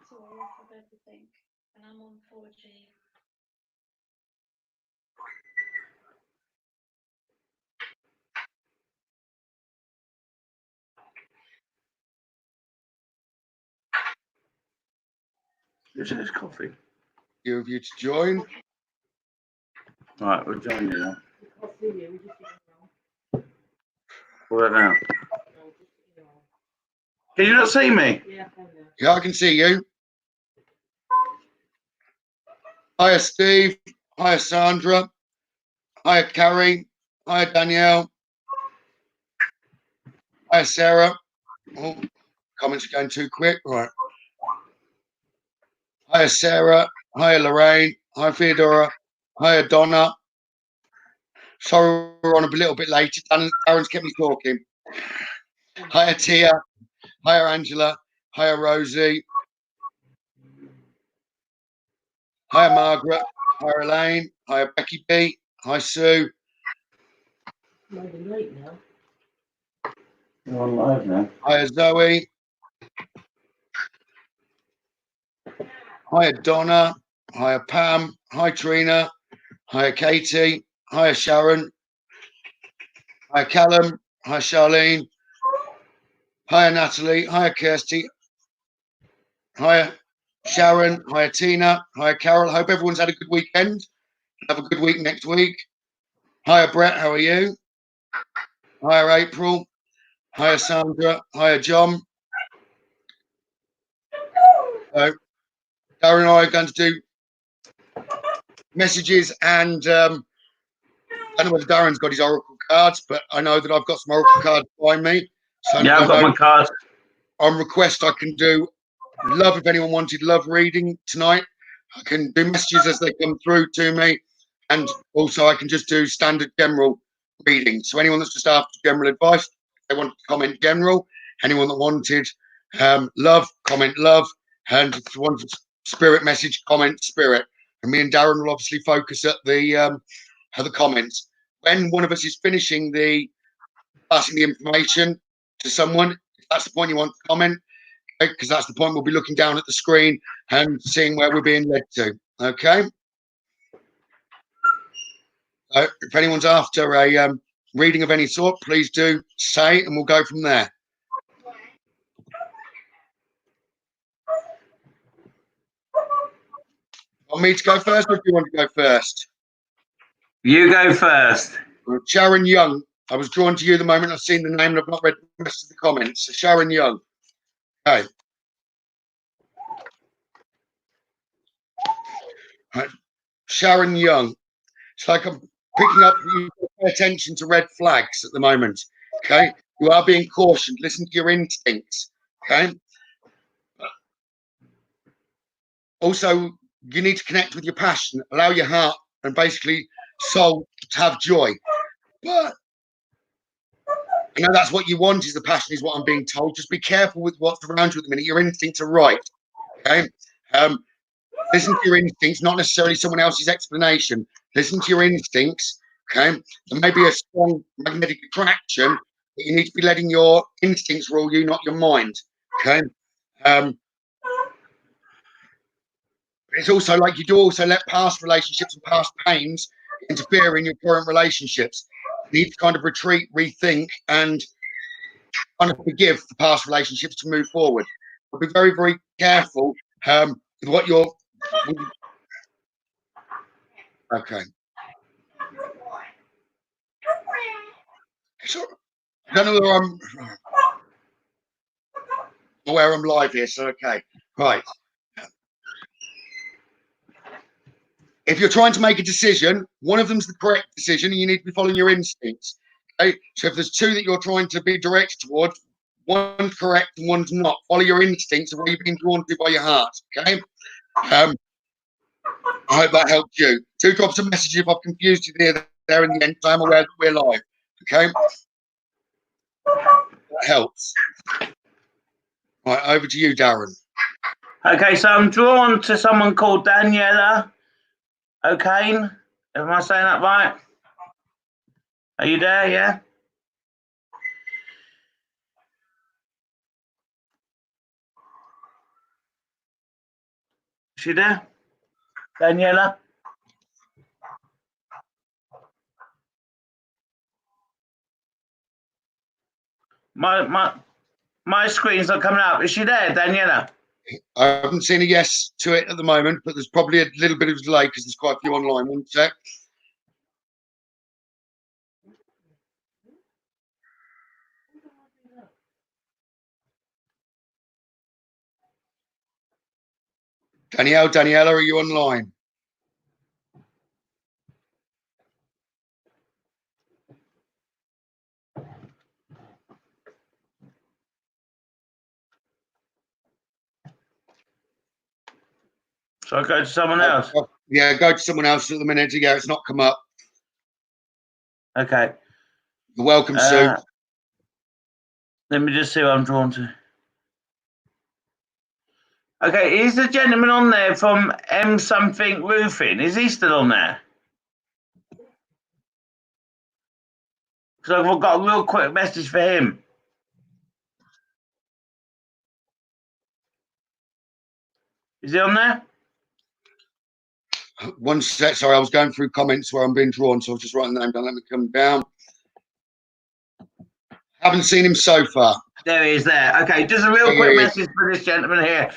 tour of everything, and I'm on 4G. This is coffee. You have you to join. Right, we're joining now. What now? Can you not see me? Yeah, I can see you. Hiya, Steve. Hiya, Sandra. Hiya, Carrie. Hiya, Danielle. Hiya, Sarah. Oh, comments are going too quick. Right. Hiya, Sarah. Hiya, Lorraine. Hiya, Theodora. Hiya, Donna. Sorry, we're on a little bit later. Darren's kept me talking. Hiya, Tia. Hiya, Angela. Hiya, Rosie. Hiya, Margaret. Hiya, Elaine. Hiya, Becky B. Hi, Sue. You're on live now. Hiya, Zoe. Hiya, Donna. Hiya, Pam. Hi, Trina. Hiya, Katie. Hiya, Sharon. Hiya, Callum. Hi, Charlene. Hiya, Natalie. Hiya, Kirsty. Hiya, Sharon. Hiya, Tina. Hiya, Carol. Hope everyone's had a good weekend. Have a good week next week. Hiya, Brett. How are you? Hiya, April. Hiya, Sandra. Hiya, John. So, Darren and I are going to do messages, and I don't know whether Darren's got his oracle cards, but I know that I've got some oracle cards by me. So Yeah, I've got my cards. On request, I can do love. If anyone wanted love reading tonight, I can do messages as they come through to me, and also I can just do standard general reading. So anyone that's just after general advice, they want to comment general. Anyone that wanted love, comment love, and if you wanted spirit message, comment spirit. And me and Darren will obviously focus at the comments. When one of us is finishing the passing the information to someone, if that's the point you want to comment, because that's the point we'll be looking down at the screen and seeing where we're being led to. Okay. If anyone's after a reading of any sort, please do say, and we'll go from there. Want me to go first, or do you want to go first? You go first. Sharon Young. I was drawn to you the moment I've seen the name, and I've not read the rest of the comments. So Sharon Young. Okay. Right. Sharon Young. It's like I'm picking up, you pay attention to red flags at the moment. Okay. You are being cautioned. Listen to your instincts. Okay. Also, you need to connect with your passion, allow your heart and basically soul to have joy. But I know that's what you want, is the passion, is what I'm being told. Just be careful with what's around you at the minute. Your instincts are right. Okay. Listen to your instincts, not necessarily someone else's explanation. Listen to your instincts. Okay. There may be a strong magnetic attraction, but you need to be letting your instincts rule you, not your mind. Okay. It's also like you do also let past relationships and past pains interfere in your current relationships. You need to kind of retreat, rethink, and kind of forgive the past relationships to move forward. But be very, very careful with what you're. Okay. So I don't know where I'm live here. So okay, right. If you're trying to make a decision, one of them's the correct decision, and you need to be following your instincts. Okay. So if there's two that you're trying to be directed towards, one's correct and one's not. Follow your instincts of what you've been drawn to by your heart. Okay. I hope that helped you. 2 drops of message if I've confused you there in the end. I'm aware that we're live. Okay. That helps. Right, over to you, Darren. Okay, so I'm drawn to someone called Daniela. Okay, am I saying that right? Are you there? Yeah. She there? Daniela? My screen's not coming up. Is she there, Daniela? I haven't seen a yes to it at the moment, but there's probably a little bit of delay because there's quite a few online. One sec. Daniela, are you online? So I go to someone else? Yeah, go to someone else at the minute. Yeah, it's not come up. Okay. You're welcome, Sue. Let me just see what I'm drawn to. Okay, is the gentleman on there from M something roofing? Is he still on there? Because I've got a real quick message for him. Is he on there? One sec. Sorry, I was going through comments where I'm being drawn, so I was just writing the name down. Let me come down. Haven't seen him so far. There he is there. Okay, just a real quick message for this gentleman here.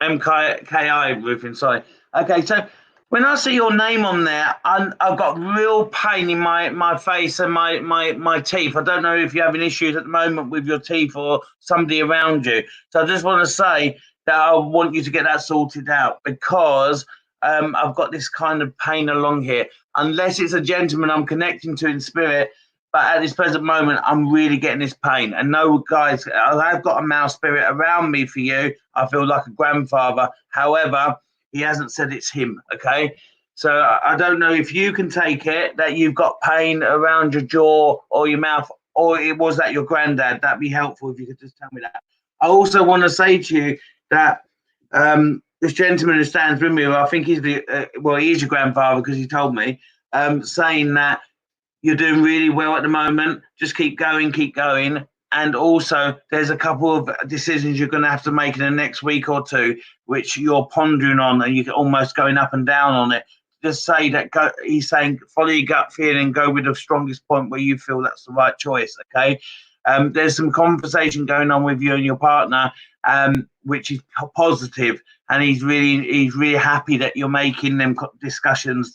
MKI roofing, sorry. Okay, so when I see your name on there, I've got real pain in my face and my teeth. I don't know if you're having issues at the moment with your teeth or somebody around you. So I just want to say that I want you to get that sorted out, because I've got this kind of pain along here. Unless it's a gentleman I'm connecting to in spirit, but at this present moment, I'm really getting this pain. And no, guys, I've got a male spirit around me for you. I feel like a grandfather. However, he hasn't said it's him, okay? So I don't know if you can take it that you've got pain around your jaw or your mouth, or it was that your granddad. That'd be helpful if you could just tell me that. I also want to say to you that this gentleman who stands with me, I think he's he is your grandfather because he told me, saying that you're doing really well at the moment. Just keep going. And also, there's a couple of decisions you're going to have to make in the next week or two, which you're pondering on, and you're almost going up and down on it. Just say that. He's saying, follow your gut feeling, go with the strongest point where you feel that's the right choice. Okay. There's some conversation going on with you and your partner, which is positive, and he's really happy that you're making them decisions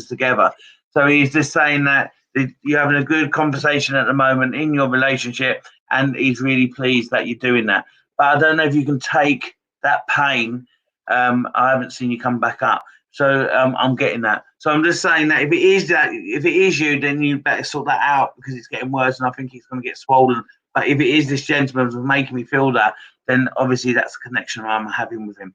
together. So he's just saying that you're having a good conversation at the moment in your relationship, and he's really pleased that you're doing that. But I don't know if you can take that pain. I haven't seen you come back up, so I'm getting that. So I'm just saying that if it is you, then you better sort that out, because it's getting worse, and I think it's going to get swollen. But if it is this gentleman who's making me feel that, then obviously that's the connection I'm having with him.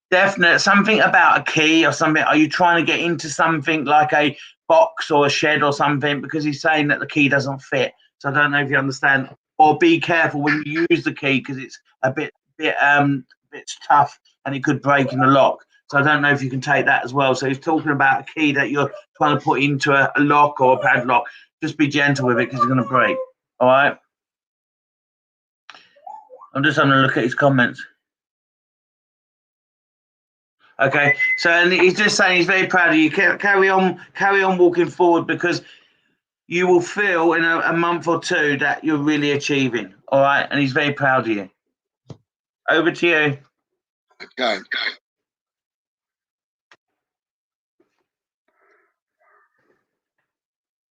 Definite something about a key or something. Are you trying to get into something like a box or a shed or something? Because he's saying that the key doesn't fit. So I don't know if you understand. Or be careful when you use the key, because it's a bit tough and it could break in the lock. So I don't know if you can take that as well. So he's talking about a key that you're trying to put into a lock or a padlock. Just be gentle with it, because it's going to break. All right. I'm just having a look at his comments. Okay, so and he's just saying he's very proud of you. Carry on walking forward, because you will feel in a month or two that you're really achieving. All right, and he's very proud of you. Over to you. Okay.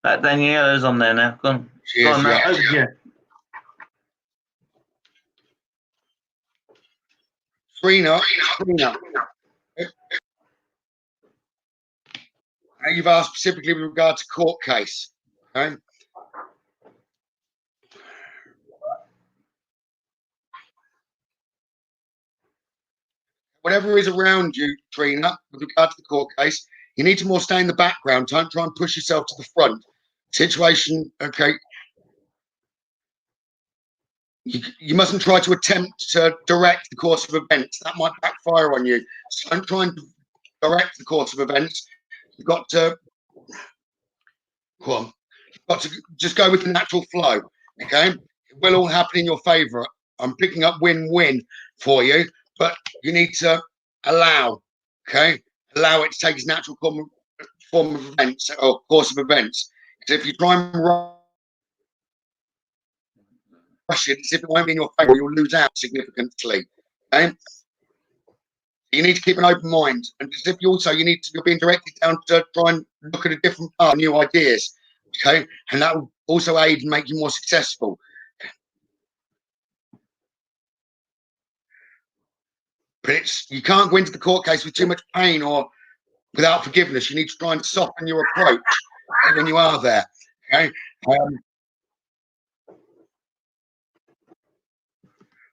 That Daniela's on there now. Go on. She is, now. Over to you. Trina. Now you've asked specifically with regard to court case. Okay. Whatever is around you, Trina, with regard to the court case, you need to more stay in the background. Don't try and push yourself to the front. Situation, okay. You mustn't try to attempt to direct the course of events. That might backfire on you. So don't try and direct the course of events. You've got to just go with the natural flow. Okay, it will all happen in your favor. I'm picking up win-win for you, but you need to allow, okay? Allow it to take its natural form of events or course of events. Because if you try and rush it, as if it won't be in your favour, you'll lose out significantly, okay? You need to keep an open mind, and as if you're being directed down to try and look at a different path, new ideas, okay? And that will also aid and make you more successful. But you can't go into the court case with too much pain or without forgiveness. You need to try and soften your approach when you are there, okay?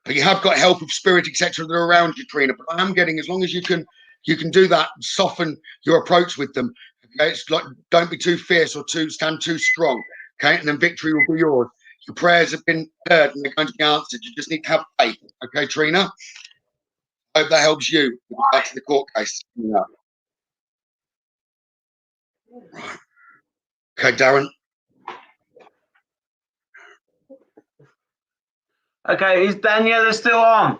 But you have got help of spirit, etc., that are around you, Trina. But I am getting, as long as you can do that, soften your approach with them. Okay, it's like, don't be too fierce or stand too strong. Okay, and then victory will be yours. Your prayers have been heard and they're going to be answered. You just need to have faith. Okay, Trina. I hope that helps you with regard to the court case. Yeah. Right. Okay, Darren. Okay, is Daniela still on?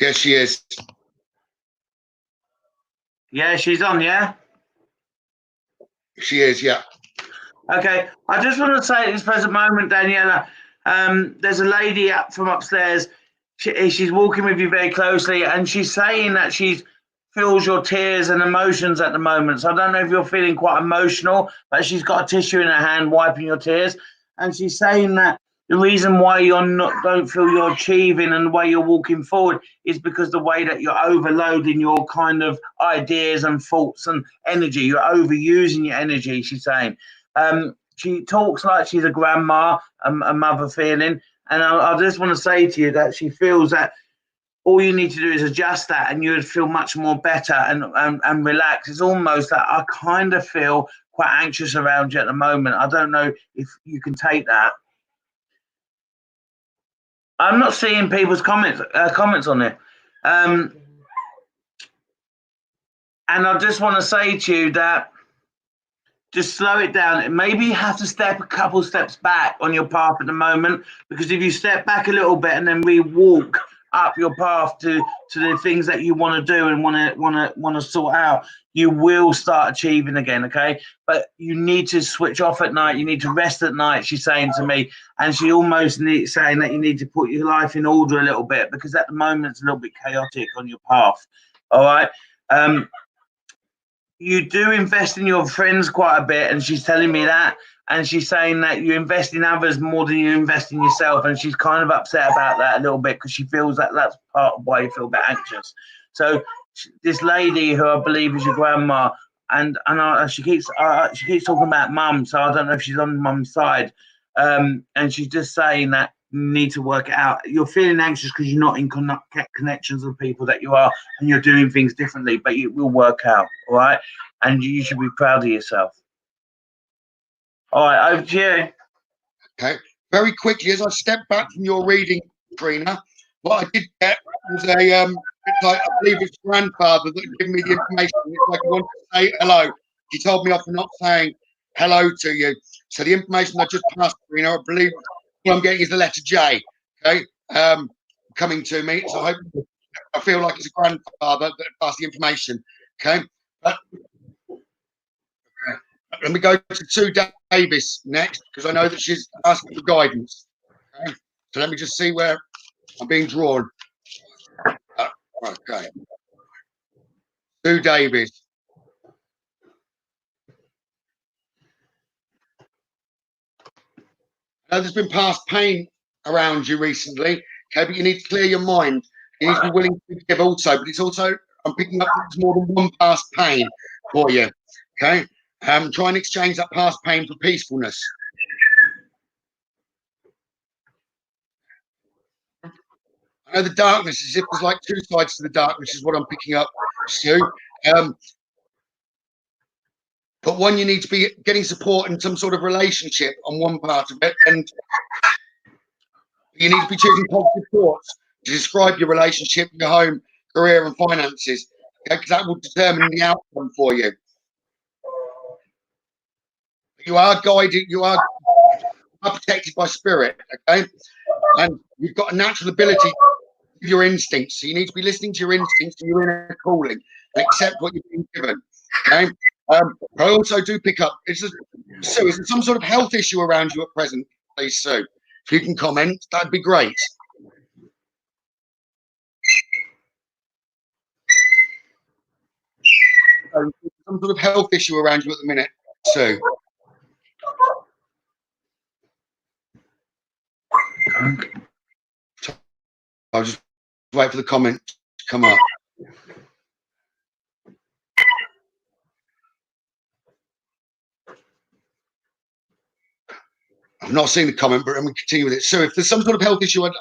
Yes, she is. Yeah, she's on, yeah? She is, yeah. Okay, I just want to say at this present moment, Daniela, there's a lady up from upstairs. She's walking with you very closely, and she's saying that she feels your tears and emotions at the moment. So I don't know if you're feeling quite emotional, but she's got a tissue in her hand wiping your tears, and she's saying that the reason why don't feel you're achieving and the way you're walking forward is because the way that you're overloading your kind of ideas and thoughts and energy. You're overusing your energy, she's saying. She talks like she's a grandma, a mother feeling. And I just want to say to you that she feels that all you need to do is adjust that and you would feel much more better and relax. It's almost that I kind of feel quite anxious around you at the moment. I don't know if you can take that. I'm not seeing people's comments on it. And I just want to say to you that just slow it down. Maybe you have to step a couple steps back on your path at the moment, because if you step back a little bit and then re-walk up your path to the things that you want to do and want to sort out, you will start achieving again, okay? But you need to switch off at night. You need to rest at night, she's saying to me. And she almost saying that you need to put your life in order a little bit, because at the moment it's a little bit chaotic on your path, all right? You do invest in your friends quite a bit, and she's telling me that. And she's saying that you invest in others more than you invest in yourself. And she's kind of upset about that a little bit, because she feels that that's part of why you feel a bit anxious. So this lady, who I believe is your grandma, and she keeps talking about mum. So I don't know if she's on mum's side. And she's just saying that you need to work it out. You're feeling anxious because you're not in connections with people that you are, and you're doing things differently, but it will work out, all right? And you should be proud of yourself. All right, over to you. Okay. Very quickly, as I step back from your reading, Trina, what I did get was it's like, I believe it's grandfather that gave me the information. It's like he wanted to say hello. He told me off for not saying hello to you. So the information I just passed, Trina, I believe what I'm getting is the letter J. Okay, coming to me. So I feel like it's a grandfather that passed the information. Okay, but let me go to Sue Davis next, because I know that she's asking for guidance. Okay, so let me just see where I'm being drawn. Okay, Sue Davis. I know there's been past pain around you recently, okay, but you need to clear your mind. You need to be willing to forgive also, but it's also, I'm picking up there's more than one past pain for you, okay? Try and exchange that past pain for peacefulness. I know the darkness, as if there's like two sides to the darkness, is what I'm picking up, Sue. But one, you need to be getting support in some sort of relationship on one part of it, and you need to be choosing positive thoughts to describe your relationship, your home, career, and finances, okay? Because that will determine the outcome for you. You are guided, you are protected by spirit, okay? And you've got a natural ability to your instincts. So you need to be listening to your instincts and your inner calling and accept what you're being given. Okay. I also do pick up. Sue, is there some sort of health issue around you at present, please, Sue? If you can comment, that'd be great. So, some sort of health issue around you at the minute, Sue? I'll just wait for the comment to come up. I've not seen the comment, but I'm going to continue with it. So if there's some sort of health issue, I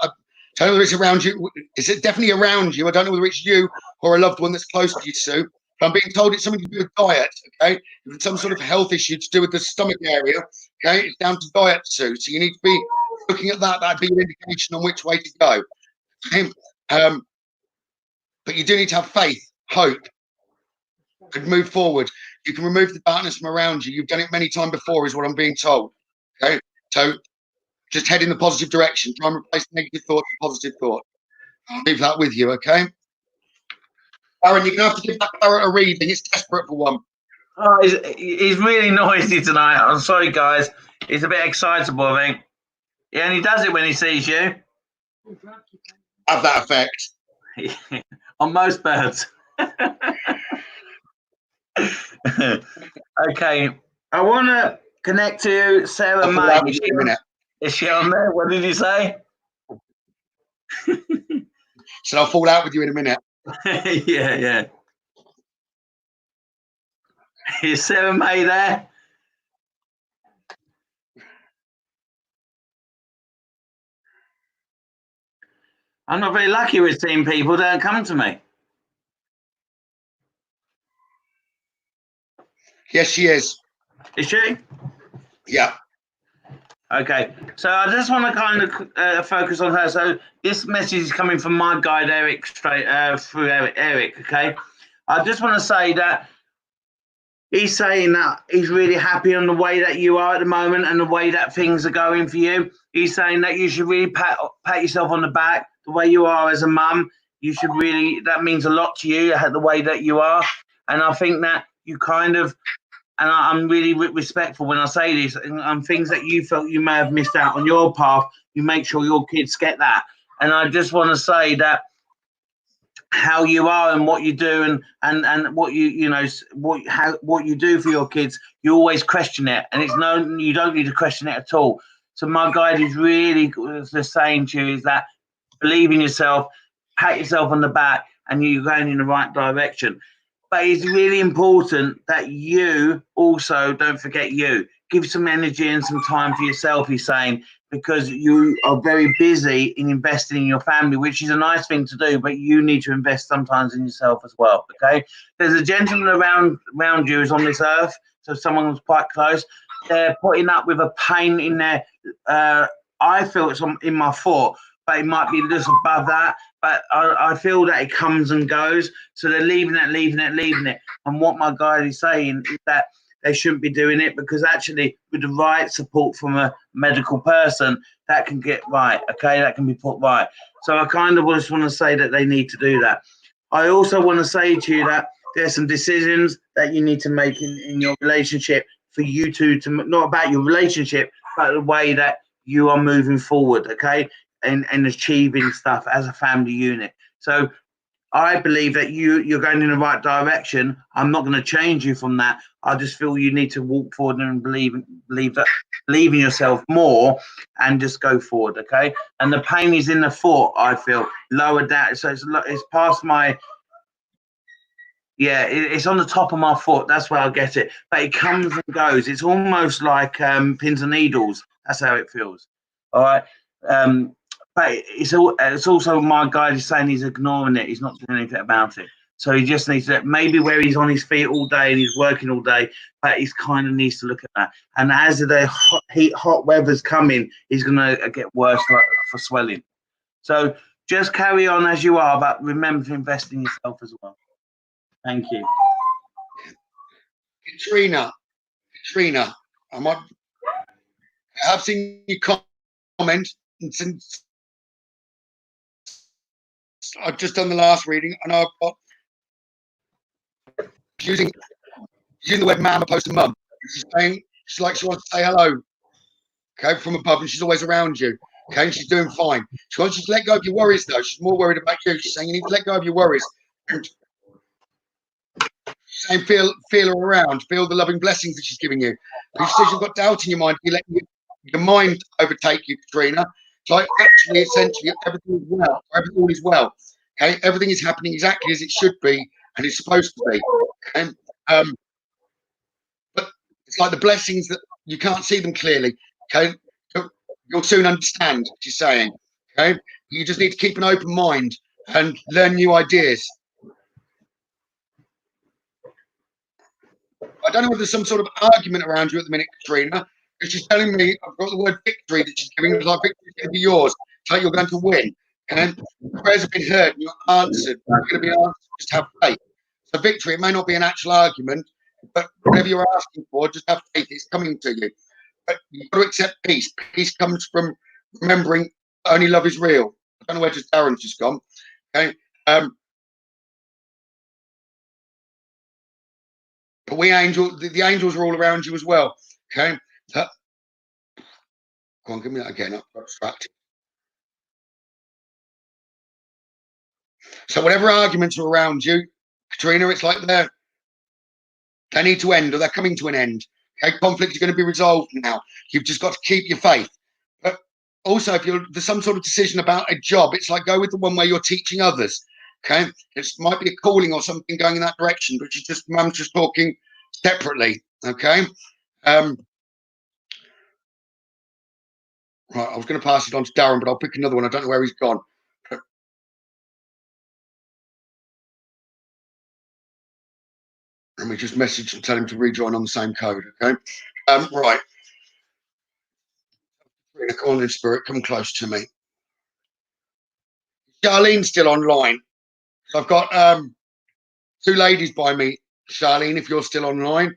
don't know whether it's around you. Is it definitely around you? I don't know whether it's you or a loved one that's close to you, Sue. But I'm being told it's something to do with diet, okay? If it's some sort of health issue to do with the stomach area, okay? It's down to diet, Sue. So you need to be looking at that. That'd be an indication on which way to go. Okay? But you do need to have faith, hope, and move forward. You can remove the darkness from around you. You've done it many times before, is what I'm being told. Okay? So just head in the positive direction. Try and replace negative thoughts with positive thought. I'll leave that with you, okay? Aaron, you're going to have to give that parrot a reading. It's desperate for one. Oh, he's really noisy tonight. I'm sorry, guys. He's a bit excitable, I think. He only does it when he sees you. Have that effect. On most birds. Okay. I want to connect to Sarah May. Is she on there? What did you say? So I'll fall out with you in a minute. Yeah. Is Sarah May there? I'm not very lucky with seeing people that don't come to me. Yes, she is. Is she? Yeah. Okay, so I just want to kind of focus on her. So this message is coming from my guide Eric, straight through Eric. Okay, I just want to say that he's saying that he's really happy on the way that you are at the moment and the way that things are going for you. He's saying that you should really pat yourself on the back. The way you are as a mum, you should really. That means a lot to you. The way that you are, and I think that you kind of. And I'm really respectful when I say this, and things that you felt you may have missed out on your path, you make sure your kids get that. And I just want to say that how you are and what you do and what what you do for your kids, you always question it, and you don't need to question it at all. So my guide is really just saying to you is that believe in yourself, pat yourself on the back, and you're going in the right direction. But it's really important that you also don't forget you. Give some energy and some time for yourself, he's saying, because you are very busy in investing in your family, which is a nice thing to do, but you need to invest sometimes in yourself as well, okay? There's a gentleman around you who's on this earth, so someone who's quite close. They're putting up with a pain in their, I feel it's in my foot, but it might be just above that. But I feel that it comes and goes. So they're leaving it. And what my guide is saying is that they shouldn't be doing it, because actually with the right support from a medical person, that can get right, okay? That can be put right. So I kind of just want to say that they need to do that. I also want to say to you that there's some decisions that you need to make in your relationship for you to not about your relationship, but the way that you are moving forward, okay? And achieving stuff as a family unit. So I believe that you're going in the right direction. I'm not going to change you from that. I just feel you need to walk forward and believe in yourself more and just go forward, okay? And the pain is in the foot, I feel. Lower down. So it's past my, it's on the top of my foot. That's where I get it. But it comes and goes. It's almost like pins and needles. That's how it feels. All right. But it's also my guide is saying he's ignoring it. He's not doing anything about it. So he just needs to, maybe where he's on his feet all day and he's working all day, but he kind of needs to look at that. And as the hot weather's coming, he's going to get worse for swelling. So just carry on as you are, but remember to invest in yourself as well. Thank you. Katrina, I have seen your comment, and since I've just done the last reading, and I've got using the word ma'am opposed to mum. She's saying she's like she wants to say hello, okay, from above, and she's always around you, okay, and she's doing fine. She wants you to let go of your worries, though. She's more worried about you. She's saying you need to let go of your worries. And she's saying feel her around, feel the loving blessings that she's giving you. But she says you've got doubt in your mind. You let your mind overtake you, Katrina. It's like actually, essentially, everything is well. Everything is well. Okay, everything is happening exactly as it should be and it's supposed to be. And but it's like the blessings that you can't see them clearly. Okay, you'll soon understand what she's saying. Okay, you just need to keep an open mind and learn new ideas. I don't know if there's some sort of argument around you at the minute, Katrina, because she's telling me I've got the word victory that she's giving. It's like victory's going to be yours. It's like you're going to win. And prayers have been heard and you're answered. You're going to be answered. Just have faith. So victory, it may not be an actual argument, but whatever you're asking for, just have faith. It's coming to you. But you've got to accept peace. Peace comes from remembering only love is real. I don't know where just Darren's just gone. Okay. But the angels are all around you as well. Okay. So, go on, give me that again. I got distracted. So whatever arguments are around you, Katrina, it's like they need to end or they're coming to an end. Okay, conflict is going to be resolved now. You've just got to keep your faith. But also, if there's some sort of decision about a job, it's like go with the one where you're teaching others. Okay, it might be a calling or something going in that direction, but mum's just talking separately. Okay. Right, I was going to pass it on to Darren, but I'll pick another one. I don't know where he's gone. Let me just message and tell him to rejoin on the same code, okay? Right. Come on in, spirit, come close to me. Charlene's still online. I've got two ladies by me, Charlene, if you're still online.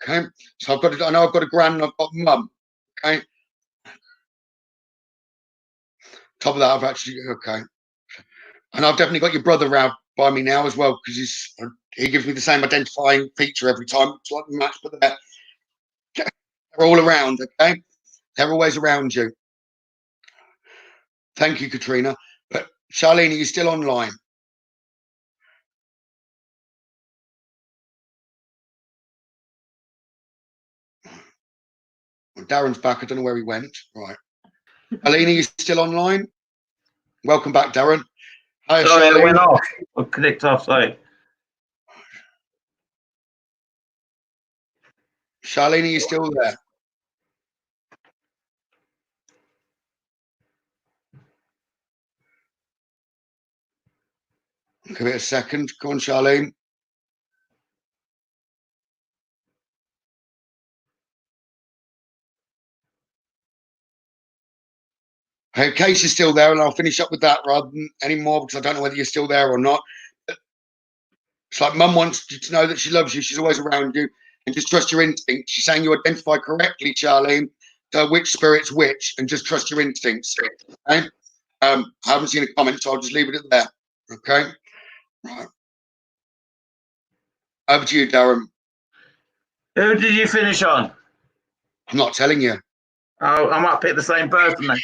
Okay. So I know I've got a gran and I've got mum. Okay. Top of that, I've actually okay. And I've definitely got your brother round by me now as well, because he gives me the same identifying feature every time. It's like a match, but they're all around, okay? They're always around you. Thank you, Katrina. But Charlene, are you still online? Well, Darren's back. I don't know where he went. Right. Alina, are you still online? Welcome back, Darren. Hi, sorry, Charlene. I went off. I clicked off, sorry. Charlene, are you still there? Give it a second. Come on, Charlene. Hey, Case is still there, and I'll finish up with that rather than any more because I don't know whether you're still there or not. It's like mum wants you to know that she loves you. She's always around you, and just trust your instinct. She's saying you identify correctly, Charlene, which spirit's which, and just trust your instincts. Okay? I haven't seen a comment, so I'll just leave it at there. Okay. Right. Over to you, Darren. Who did you finish on? I'm not telling you. Oh, I might pick the same person then.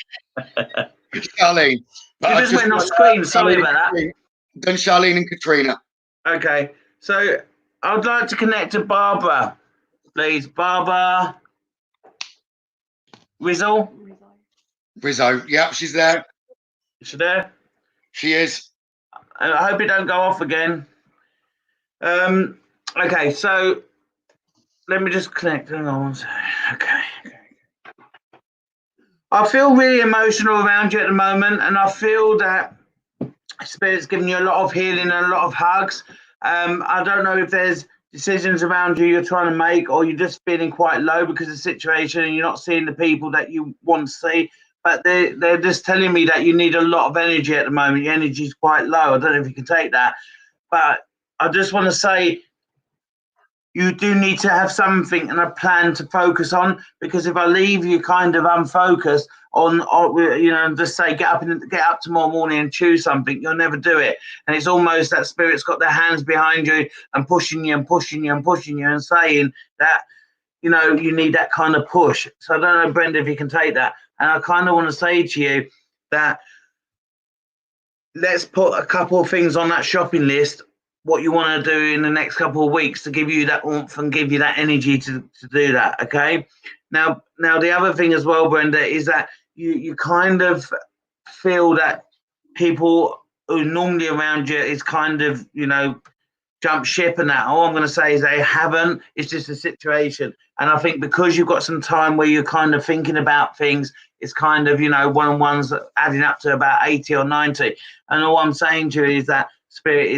Charlene. But you just went off screen. Sorry about that. Then Charlene and Katrina. Okay. So I'd like to connect to Barbara, please. Barbara Rizzo. Yeah, she's there. Is she there? She is. I hope it don't go off again. Okay, so let me just connect. Hang on. Okay. I feel really emotional around you at the moment, and I feel that Spirit's giving you a lot of healing and a lot of hugs. I don't know if there's decisions around you you're trying to make, or you're just feeling quite low because of the situation and you're not seeing the people that you want to see. But they're just telling me that you need a lot of energy at the moment. Your energy is quite low. I don't know if you can take that. But I just want to say you do need to have something and a plan to focus on, because if I leave you kind of unfocused, you know, just say get up tomorrow morning and choose something, you'll never do it. And it's almost that spirit's got their hands behind you and pushing you and pushing you and pushing you and saying that, you know, you need that kind of push. So I don't know, Brenda, if you can take that. And I kind of want to say to you that let's put a couple of things on that shopping list, what you want to do in the next couple of weeks to give you that oomph and give you that energy to do that. Okay. Now the other thing as well, Brenda, is that you kind of feel that people who normally around you is kind of, you know, jump ship and that. All I'm going to say is they haven't. It's just a situation. And I think because you've got some time where you're kind of thinking about things, it's kind of, you know, one-on-ones adding up to about 80 or 90. And all I'm saying to you is that spirit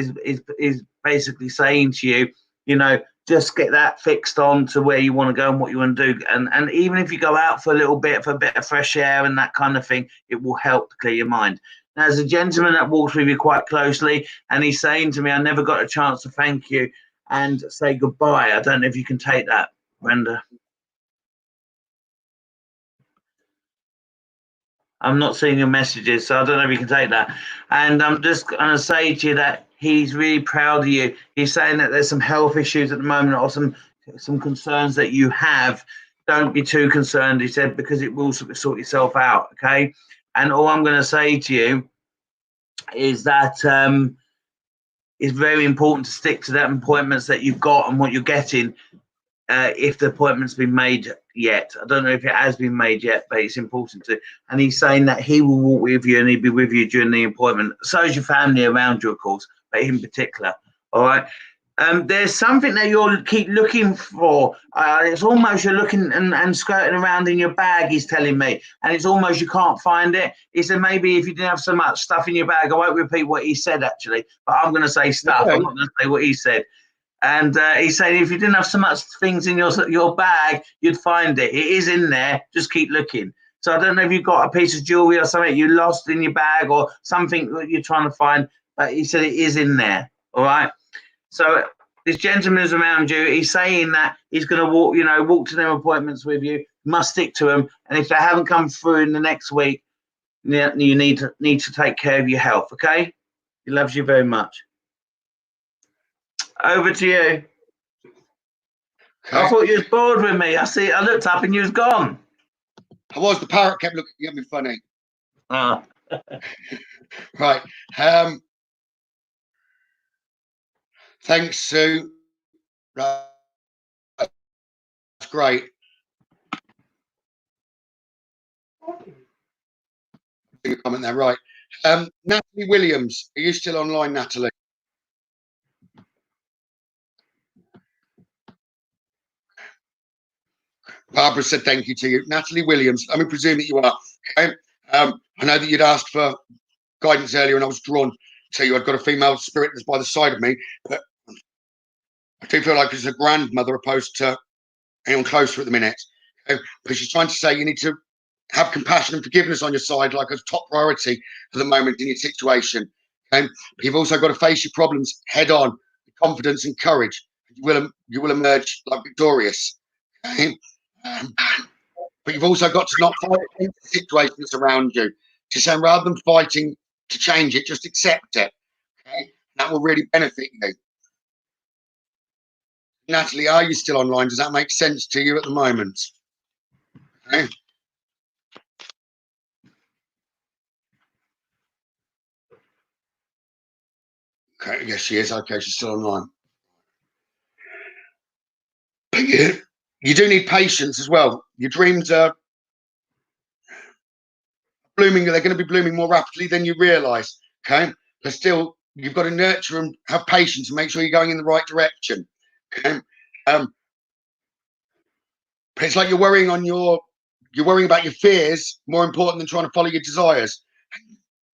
is basically saying to you, you know, just get that fixed on to where you want to go and what you want to do. And even if you go out for a little bit, for a bit of fresh air and that kind of thing, it will help to clear your mind. Now, there's a gentleman that walks with you quite closely, and he's saying to me, I never got a chance to thank you and say goodbye. I don't know if you can take that, Brenda. I'm not seeing your messages, so I don't know if you can take that. And I'm just going to say to you that he's really proud of you. He's saying that there's some health issues at the moment or some concerns that you have. Don't be too concerned, he said, because it will sort itself out, okay? And all I'm going to say to you is that it's very important to stick to that appointments that you've got and what you're getting. If the appointment's been made yet, I don't know if it has been made yet, but it's important to. And he's saying that he will walk with you and he'll be with you during the appointment. So is your family around you, of course, but in particular. All right. There's something that you'll keep looking for. It's almost you're looking and skirting around in your bag, he's telling me. And it's almost you can't find it. He said maybe if you didn't have so much stuff in your bag, I won't repeat what he said, actually. But I'm going to say stuff. Okay. I'm not going to say what he said. And he's saying if you didn't have so much things in your bag, you'd find it. It is in there. Just keep looking. So I don't know if you've got a piece of jewelry or something you lost in your bag or something that you're trying to find. But he said it is in there. All right. So this gentleman is around you. He's saying that he's going to walk to their appointments with you. Must stick to them. And if they haven't come through in the next week, you need to take care of your health. Okay. He loves you very much. Over to you. Okay. I thought you was bored with me. I looked up and you was gone. I was. The parrot kept looking at me funny. Ah. Right. Thanks, Sue. Right. That's great. Your comment there, right? Natalie Williams, are you still online, Natalie? Barbara said thank you to you. Natalie Williams, let me presume that you are. Okay. I know that you'd asked for guidance earlier and I was drawn to you. I've got a female spirit that's by the side of me, but I do feel like it's a grandmother opposed to anyone closer at the minute. Okay. But she's trying to say you need to have compassion and forgiveness on your side, like a top priority at the moment in your situation. Okay. But you've also got to face your problems head on, with confidence and courage. You will emerge like victorious. Okay. But you've also got to not fight the situations around you. Just saying, rather than fighting to change it, just accept it. Okay? That will really benefit you. Natalie, are you still online? Does that make sense to you at the moment? Okay. Okay, yes, she is. Okay, she's still online. But you do need patience as well. Your dreams are blooming. They're going to be blooming more rapidly than you realise. Okay, but still, you've got to nurture and have patience and make sure you're going in the right direction. Okay, but it's like you're worrying about your fears more important than trying to follow your desires.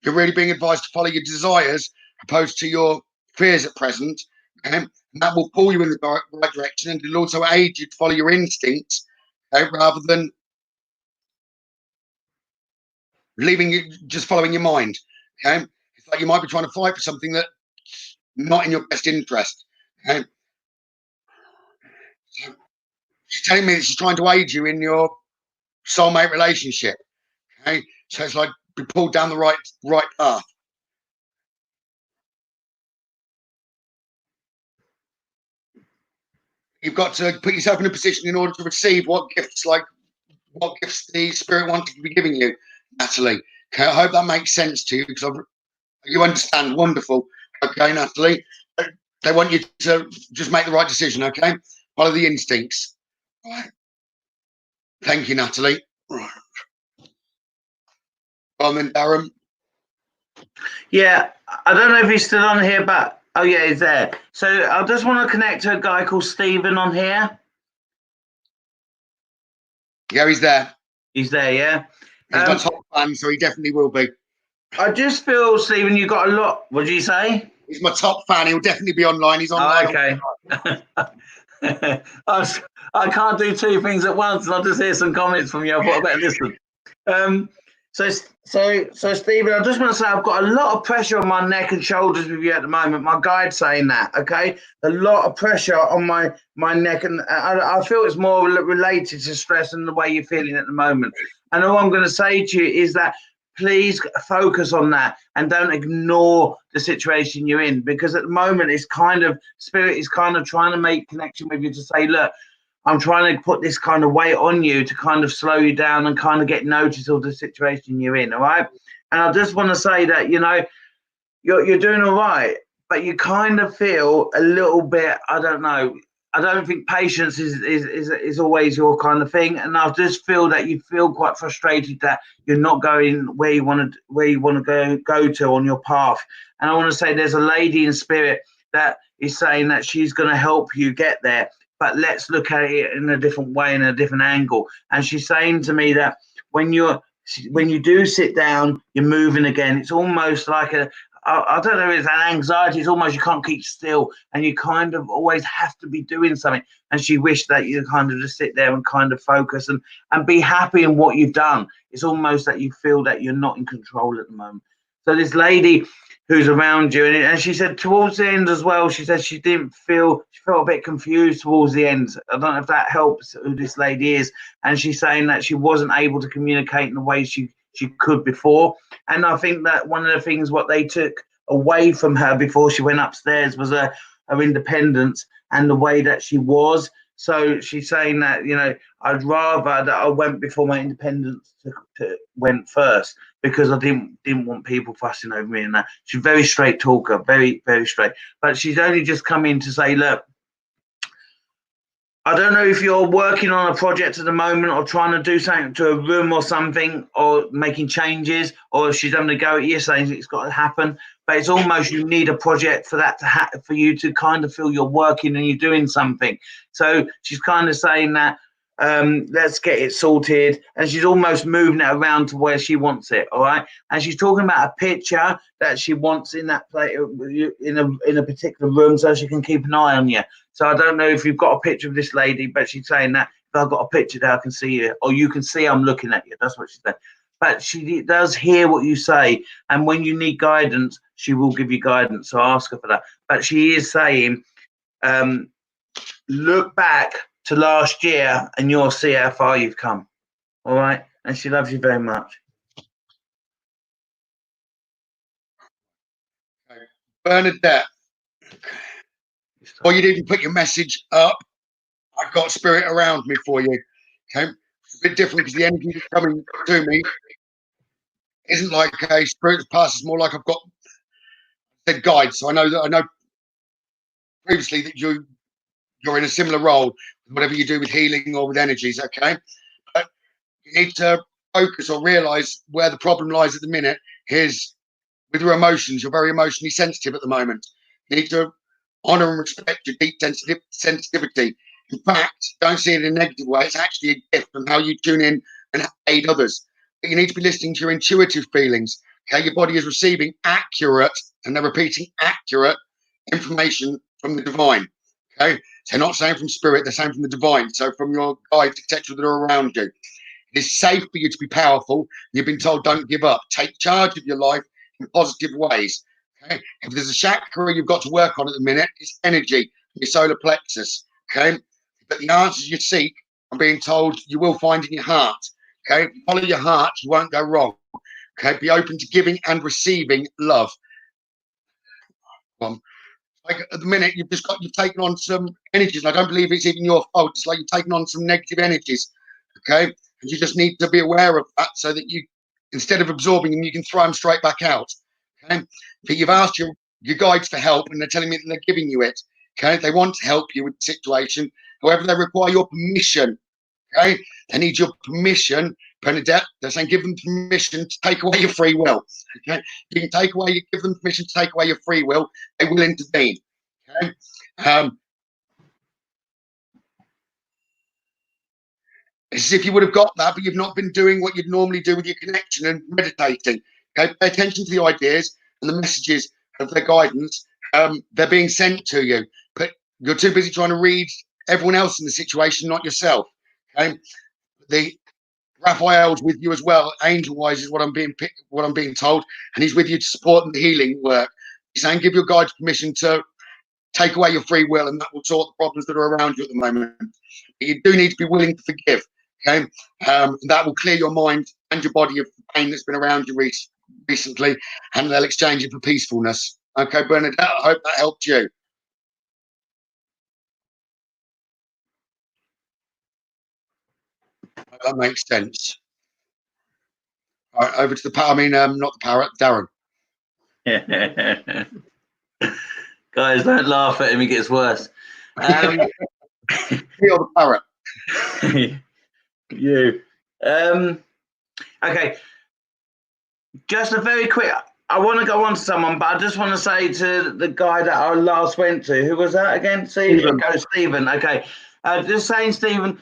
You're really being advised to follow your desires opposed to your fears at present. Okay, and that will pull you in the right direction, and it'll also aid you to follow your instincts, okay, rather than just following your mind. Okay, it's like you might be trying to fight for something that's not in your best interest. Okay, so she's telling me that she's trying to aid you in your soulmate relationship. Okay, so it's like be pulled down the right path. You've got to put yourself in a position in order to receive what gifts the spirit wanted to be giving you, Natalie. Okay, I hope that makes sense to you, because you understand. Wonderful. Okay, Natalie. They want you to just make the right decision. Okay, follow the instincts. All right. Thank you, Natalie. Right. Well then, Darren. Yeah, I don't know if he's still on here, but oh yeah, he's there. So I just want to connect to a guy called Stephen on here. Yeah, he's there. He's there, yeah. He's my top fan, so he definitely will be. I just feel, Stephen, you got a lot. What did you say? He's my top fan. He'll definitely be online. He's online. Oh, okay. I can't do two things at once, and I'll just hear some comments from you. I thought I better listen. So Stephen, I just want to say I've got a lot of pressure on my neck and shoulders with you at the moment. My guide's saying that, okay? A lot of pressure on my neck, and I feel it's more related to stress and the way you're feeling at the moment. And all I'm going to say to you is that please focus on that and don't ignore the situation you're in, because at the moment it's kind of, spirit is kind of trying to make connection with you to say, look, I'm trying to put this kind of weight on you to kind of slow you down and kind of get notice of the situation you're in, all right? And I just want to say that, you know, you're doing all right, but you kind of feel a little bit, I don't know, I don't think patience is always your kind of thing, and I just feel that you feel quite frustrated that you're not going where you want to go to on your path. And I want to say there's a lady in spirit that is saying that she's going to help you get there, but let's look at it in a different way, in a different angle. And she's saying to me that when you do sit down, you're moving again. It's almost like I don't know, it's an anxiety. It's almost you can't keep still, and you kind of always have to be doing something. And she wished that you kind of just sit there and kind of focus and be happy in what you've done. It's almost that you feel that you're not in control at the moment. So this lady who's around you, and she said towards the end as well, she said she felt a bit confused towards the end. I don't know if that helps who this lady is. And she's saying that she wasn't able to communicate in the way she could before. And I think that one of the things what they took away from her before she went upstairs was her independence and the way that she was. So she's saying that, you know, I'd rather that I went before my independence went first, because I didn't want people fussing over me and that. She's a very straight talker, very, very straight. But she's only just come in to say, look, I don't know if you're working on a project at the moment or trying to do something to a room or something, or making changes, or if she's having a go at you saying it's got to happen. But it's almost you need a project for that to happen, for you to kind of feel you're working and you're doing something. So she's kind of saying that let's get it sorted, and she's almost moving it around to where she wants it. All right, and she's talking about a picture that she wants in that place, in a particular room, so she can keep an eye on you. So I don't know if you've got a picture of this lady, but she's saying that if I've got a picture there, I can see you, or you can see I'm looking at you. That's what she said. But she does hear what you say, and when you need guidance, she will give you guidance. So ask her for that. But she is saying, look back to last year and you'll see how far you've come. All right? And she loves you very much. Okay. Bernadette, or you didn't put your message up. I've got spirit around me for you. Okay, it's a bit different because the energy that's coming to me isn't like a spirit pass. It's more like I've got said guides. So I know previously that you're in a similar role, whatever you do with healing or with energies. Okay, but you need to focus or realize where the problem lies at the minute is with your emotions. You're very emotionally sensitive at the moment. You need to honor and respect your deep sensitivity. In fact, don't see it in a negative way. It's actually a gift from how you tune in and aid others. But you need to be listening to your intuitive feelings. Okay, your body is receiving accurate, and they're repeating accurate information from the divine. Okay, so they're not saying from spirit, they're saying from the divine. So from your guides, etc., that are around you. It is safe for you to be powerful. You've been told don't give up. Take charge of your life in positive ways. Okay, if there's a chakra you've got to work on at the minute, it's energy, your solar plexus. Okay, but the answers you seek, I'm being told, you will find in your heart. Okay, follow your heart, you won't go wrong. Okay, be open to giving and receiving love. Like at the minute, you've taken on some energies, and I don't believe it's even your fault. It's like you've taken on some negative energies. Okay, and you just need to be aware of that, so that you, instead of absorbing them, you can throw them straight back out. Okay, but you've asked your guides for help, and they're telling me that they're giving you it. Okay, they want to help you with the situation. However, they require your permission. Okay, they need your permission, Bernadette. They're saying give them permission to take away your free will. Okay, you can give them permission to take away your free will. They will intervene. Okay, it's as if you would have got that, but you've not been doing what you'd normally do with your connection and meditating. Okay, pay attention to the ideas and the messages of their guidance. They're being sent to you, but you're too busy trying to read everyone else in the situation, not yourself. Okay, the Raphael's with you as well. Angel-wise is what I'm being told, and he's with you to support the healing work. He's saying give your guides permission to take away your free will, and that will sort the problems that are around you at the moment. But you do need to be willing to forgive. Okay, that will clear your mind and your body of the pain that's been around you recently, and they'll exchange it for peacefulness. Okay, Bernadette, I hope that helped you. That makes sense. All right, over to the power. I mean, not the parrot, Darren. Guys, don't laugh at him. He gets worse. Me or the parrot? You. Okay. Just a very quick. I want to go on to someone, but I just want to say to the guy that I last went to. Who was that again? Stephen. Stephen. Okay. Just saying, Stephen.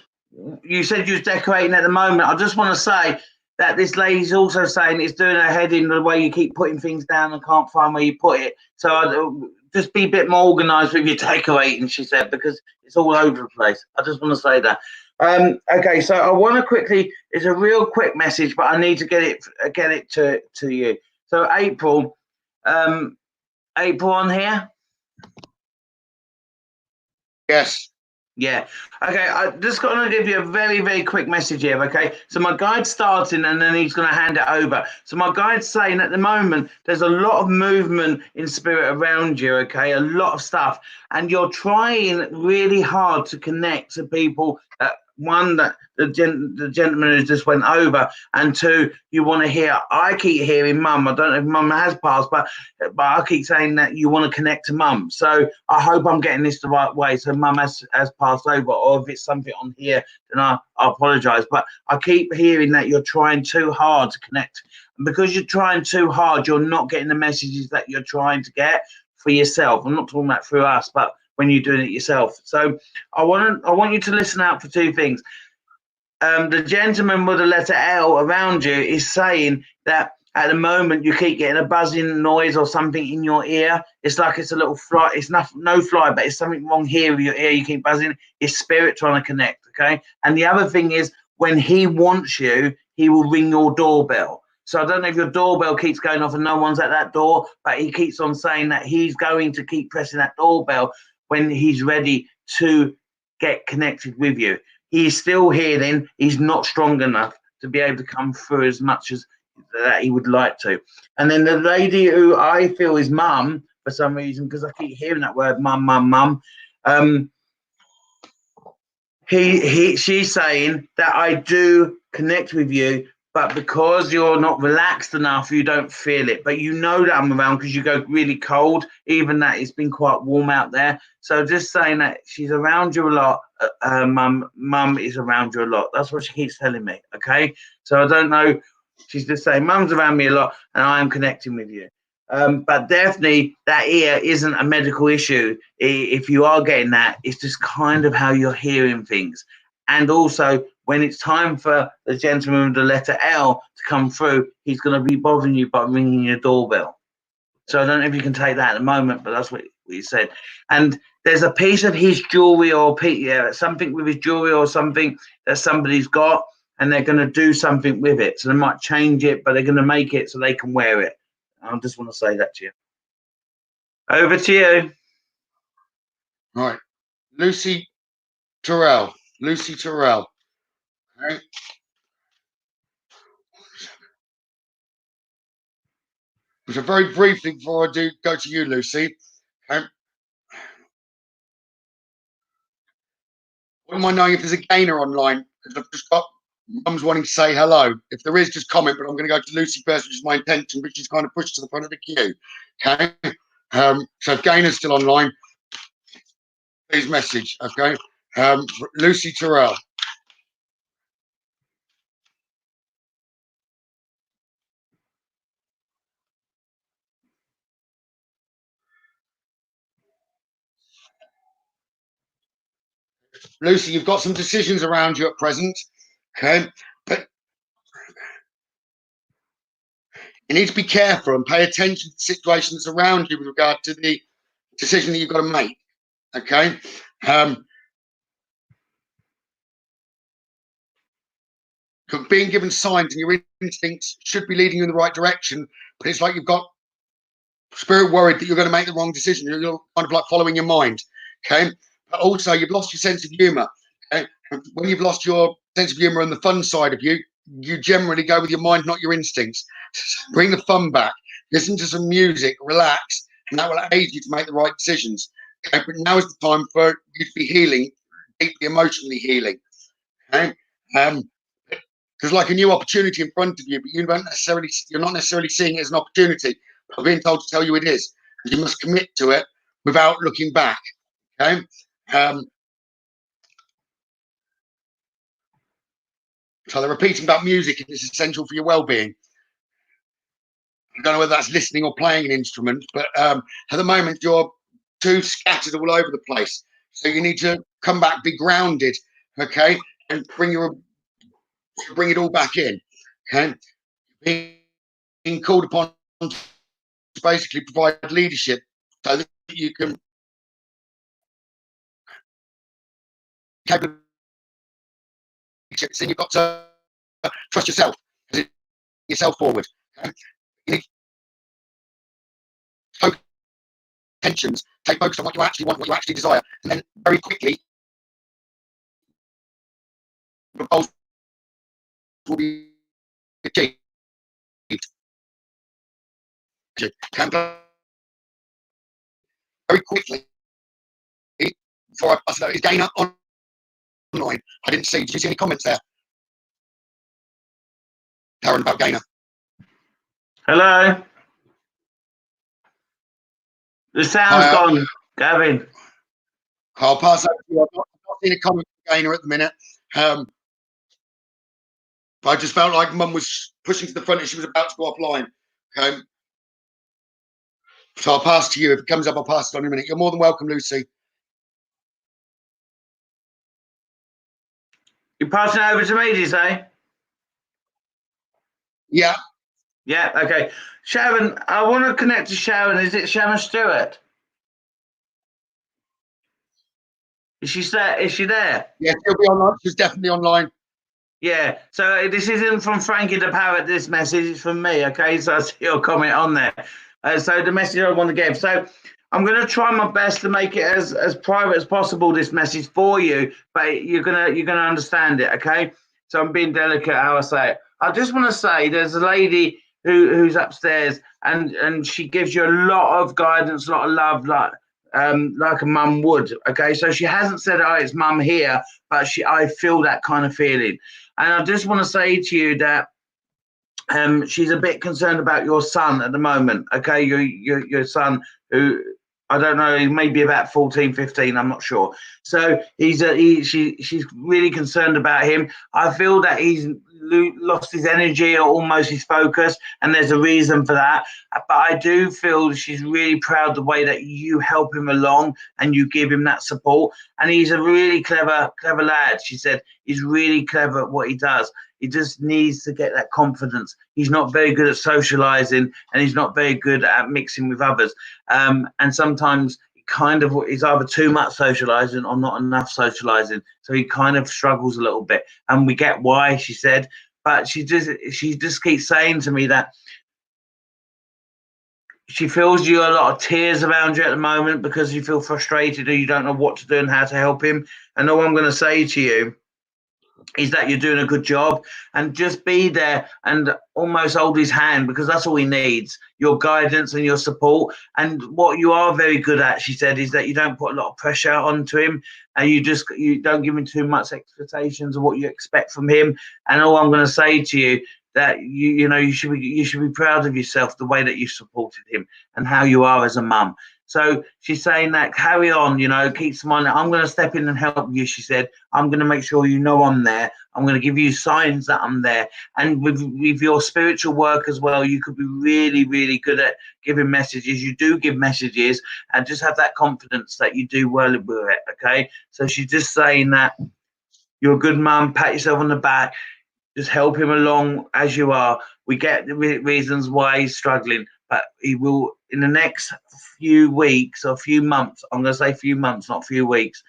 You said you was decorating at the moment. I just want to say that this lady's also saying it's doing her head in the way you keep putting things down and can't find where you put it. So just be a bit more organised with your decorating, she said, because it's all over the place. I just want to say that. Okay, so I want to quickly. It's a real quick message, but I need to get it to you. So April on here. Yes. Yeah. Okay. I just going to give you a very, very quick message here. Okay. So my guide's starting, and then he's going to hand it over. So my guide's saying at the moment there's a lot of movement in spirit around you. Okay, a lot of stuff, and you're trying really hard to connect to people. One, that the gentleman who just went over, and two, you want to hear. I keep hearing Mum. I don't know if Mum has passed, but I keep saying that you want to connect to Mum. So I hope I'm getting this the right way. So Mum has passed over, or if it's something on here, then I apologise. But I keep hearing that you're trying too hard to connect, and because you're trying too hard, you're not getting the messages that you're trying to get for yourself. I'm not talking about through us, but when you're doing it yourself. So I want you to listen out for two things. The gentleman with the letter L around you is saying that at the moment you keep getting a buzzing noise or something in your ear. It's like it's a little fly. It's no fly, but it's something wrong here with your ear. You keep buzzing. It's spirit trying to connect. Okay. And the other thing is, when he wants you, he will ring your doorbell. So I don't know if your doorbell keeps going off and no one's at that door, but he keeps on saying that he's going to keep pressing that doorbell when he's ready to get connected with you. He's still healing. He's not strong enough to be able to come through as much as that he would like to. And then the lady who I feel is Mum for some reason, because I keep hearing that word Mum. She's saying that I do connect with you, but because you're not relaxed enough, you don't feel it. But you know that I'm around because you go really cold, even that it's been quite warm out there. So just saying that she's around you a lot. Mum is around you a lot. That's what she keeps telling me. Okay. So I don't know. She's just saying Mum's around me a lot and I am connecting with you. But definitely that ear isn't a medical issue. If you are getting that, it's just kind of how you're hearing things. And also, when it's time for the gentleman with the letter L to come through, he's going to be bothering you by ringing your doorbell. So I don't know if you can take that at the moment, but that's what he said. And there's a piece of his jewelry or something with his jewelry or something that somebody's got, and they're going to do something with it. So they might change it, but they're going to make it so they can wear it. I just want to say that to you. Over to you. All right. Lucy Terrell. All right. So very briefly before I do go to you, Lucy, wouldn't mind knowing if there's a gainer online, because I've just got mum's wanting to say hello. If there is, just comment, but I'm going to go to Lucy first, which is my intention, but she's kind of pushed to the front of the queue. Okay. So if gainer's still online, please message. Okay. Lucy Terrell. Lucy, you've got some decisions around you at present. Okay. But you need to be careful and pay attention to the situations around you with regard to the decision that you've got to make. Okay. Being given signs and your instincts should be leading you in the right direction, but it's like you've got spirit worried that you're going to make the wrong decision. You're kind of like following your mind. Okay. But also, you've lost your sense of humor. Okay? When you've lost your sense of humor and the fun side of you, you generally go with your mind, not your instincts. Bring the fun back. Listen to some music, relax, and that will aid you to make the right decisions. Okay? But now is the time for you to be healing, deeply emotionally healing. Okay? There's like a new opportunity in front of you, but you're not necessarily seeing it as an opportunity. I'm being told to tell you it is. You must commit to it without looking back. Okay. So they're repeating about music, and it's essential for your well-being. I don't know whether that's listening or playing an instrument, but at the moment you're too scattered all over the place. So you need to come back, be grounded, okay, and bring it all back in. Okay, being called upon to basically provide leadership so that you can so you've got to trust yourself, yourself forward. Okay? You need to tensions, take focus on what you actually want, what you actually desire, and then very quickly the goals will be achieved. Very quickly, before I pass it over, is Dana online? I didn't see. Did you see any comments there, Darren, about Gainer? Hello. The sound's gone, Gavin. I'll pass over to you. I've not seen a comment from Gainer at the minute. But I just felt like Mum was pushing to the front and she was about to go offline. Okay. So I'll pass to you. If it comes up, I'll pass it on in a minute. You're more than welcome, Lucy. You're passing it over to me, do you say? Yeah. Yeah, okay. Sharon, I want to connect to Sharon. Is it Sharon Stewart? Is she there? Is she there? Yeah, she'll be online. She's definitely online. Yeah. So this isn't from Frankie the Parrot, this message. It's from me, okay? So I see your comment on there. So the message I want to give. So I'm going to try my best to make it as private as possible, this message for you, but you're gonna understand it, okay? So I'm being delicate how I say it. I just want to say there's a lady who's upstairs and she gives you a lot of guidance, a lot of love, like a mum would, okay? So she hasn't said, oh, it's mum here, but I feel that kind of feeling. And I just want to say to you that she's a bit concerned about your son at the moment, okay? Your son, who I don't know, he may be about 14, 15, I'm not sure. So she's really concerned about him. I feel that he's lost his energy or almost his focus, and there's a reason for that. But I do feel she's really proud the way that you help him along and you give him that support. And he's a really clever lad. She said he's really clever at what he does. He just needs to get that confidence. He's not very good at socializing, and he's not very good at mixing with others. And sometimes kind of is either too much socializing or not enough socializing. So he kind of struggles a little bit. And we get why, she said, but she just keeps saying to me that she feels you a lot of tears around you at the moment because you feel frustrated or you don't know what to do and how to help him. And all I'm going to say to you is that you're doing a good job, and just be there and almost hold his hand, because that's all he needs, your guidance and your support. And what you are very good at, she said, is that you don't put a lot of pressure onto him, and you don't give him too much expectations of what you expect from him. And all I'm going to say to you, that you should be proud of yourself, the way that you supported him and how you are as a mum. So she's saying that carry on, keep smiling. I'm going to step in and help you, she said. I'm going to make sure I'm there. I'm going to give you signs that I'm there. And with your spiritual work as well, you could be really, really good at giving messages. You do give messages, and just have that confidence that you do well with it, okay? So she's just saying that you're a good mum, pat yourself on the back, just help him along as you are. We get the reasons why he's struggling, but he will, in the next few weeks or few months, I'm going to say few months, not few weeks,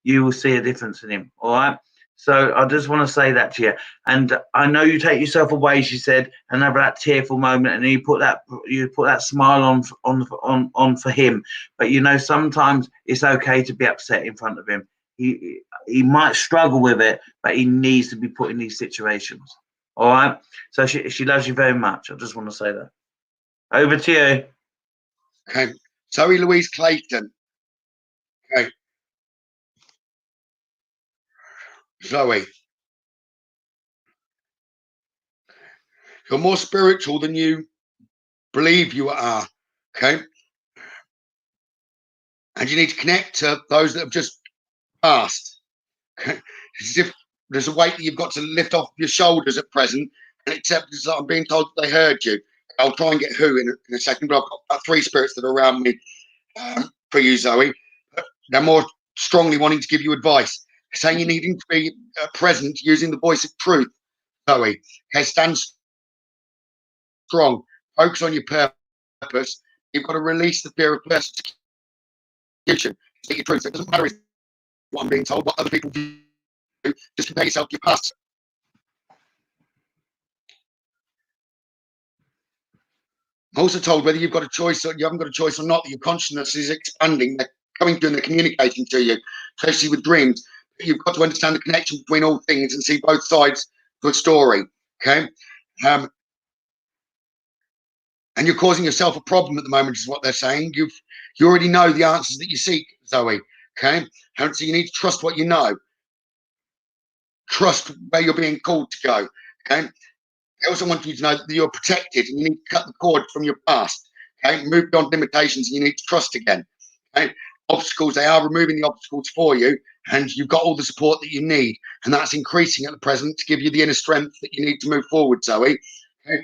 you will see a difference in him, all right? So I just want to say that to you. And I know you take yourself away, she said, and have that tearful moment, and you put that smile on for him. But sometimes it's okay to be upset in front of him. He might struggle with it, but he needs to be put in these situations. All right. So she loves you very much. I just want to say that. Over to you. Okay. Zoe Louise Clayton. Okay. Zoe. You're more spiritual than you believe you are. Okay. And you need to connect to those that have just passed. Okay. It's as if there's a weight that you've got to lift off your shoulders at present and accept that I'm being told that they heard you. I'll try and get who in a second, but I've got 3 spirits that are around me for you, Zoe. They're more strongly wanting to give you advice, saying you needing to be present using the voice of truth, Zoe. Okay, stand strong. Focus on your purpose. You've got to release the fear of persecution. Speak your truth. It doesn't matter what I'm being told, what other people do. Just compare yourself to your past. I'm also told whether you've got a choice or you haven't got a choice or not, that your consciousness is expanding. They're coming to and they're communicating to you, especially with dreams. You've got to understand the connection between all things and see both sides of a story. Okay. And you're causing yourself a problem at the moment, is what they're saying. You already know the answers that you seek, Zoe. Okay. And so you need to trust what you know. Trust where you're being called to go. Okay. I also want you to know that you're protected, and you need to cut the cord from your past. Okay, move beyond limitations, and you need to trust again. Okay, obstacles, they are removing the obstacles for you, and you've got all the support that you need, and that's increasing at the present to give you the inner strength that you need to move forward, Zoe. Okay.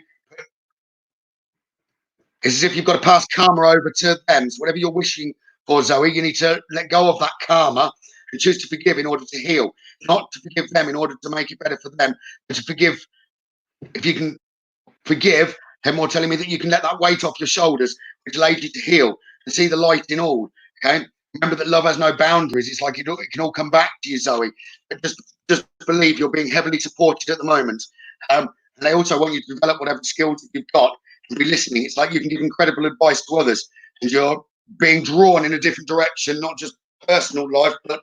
It's as if you've got to pass karma over to them. So whatever you're wishing for, Zoe, you need to let go of that karma and choose to forgive in order to heal, not to forgive them in order to make it better for them, but to forgive. If you can forgive, then more telling me that you can let that weight off your shoulders, which allows you to heal and see the light in all. Okay. Remember that love has no boundaries. It's like it can all come back to you, Zoe. But just believe you're being heavily supported at the moment. And they also want you to develop whatever skills that you've got and be listening. It's like you can give incredible advice to others, and you're being drawn in a different direction, not just personal life, but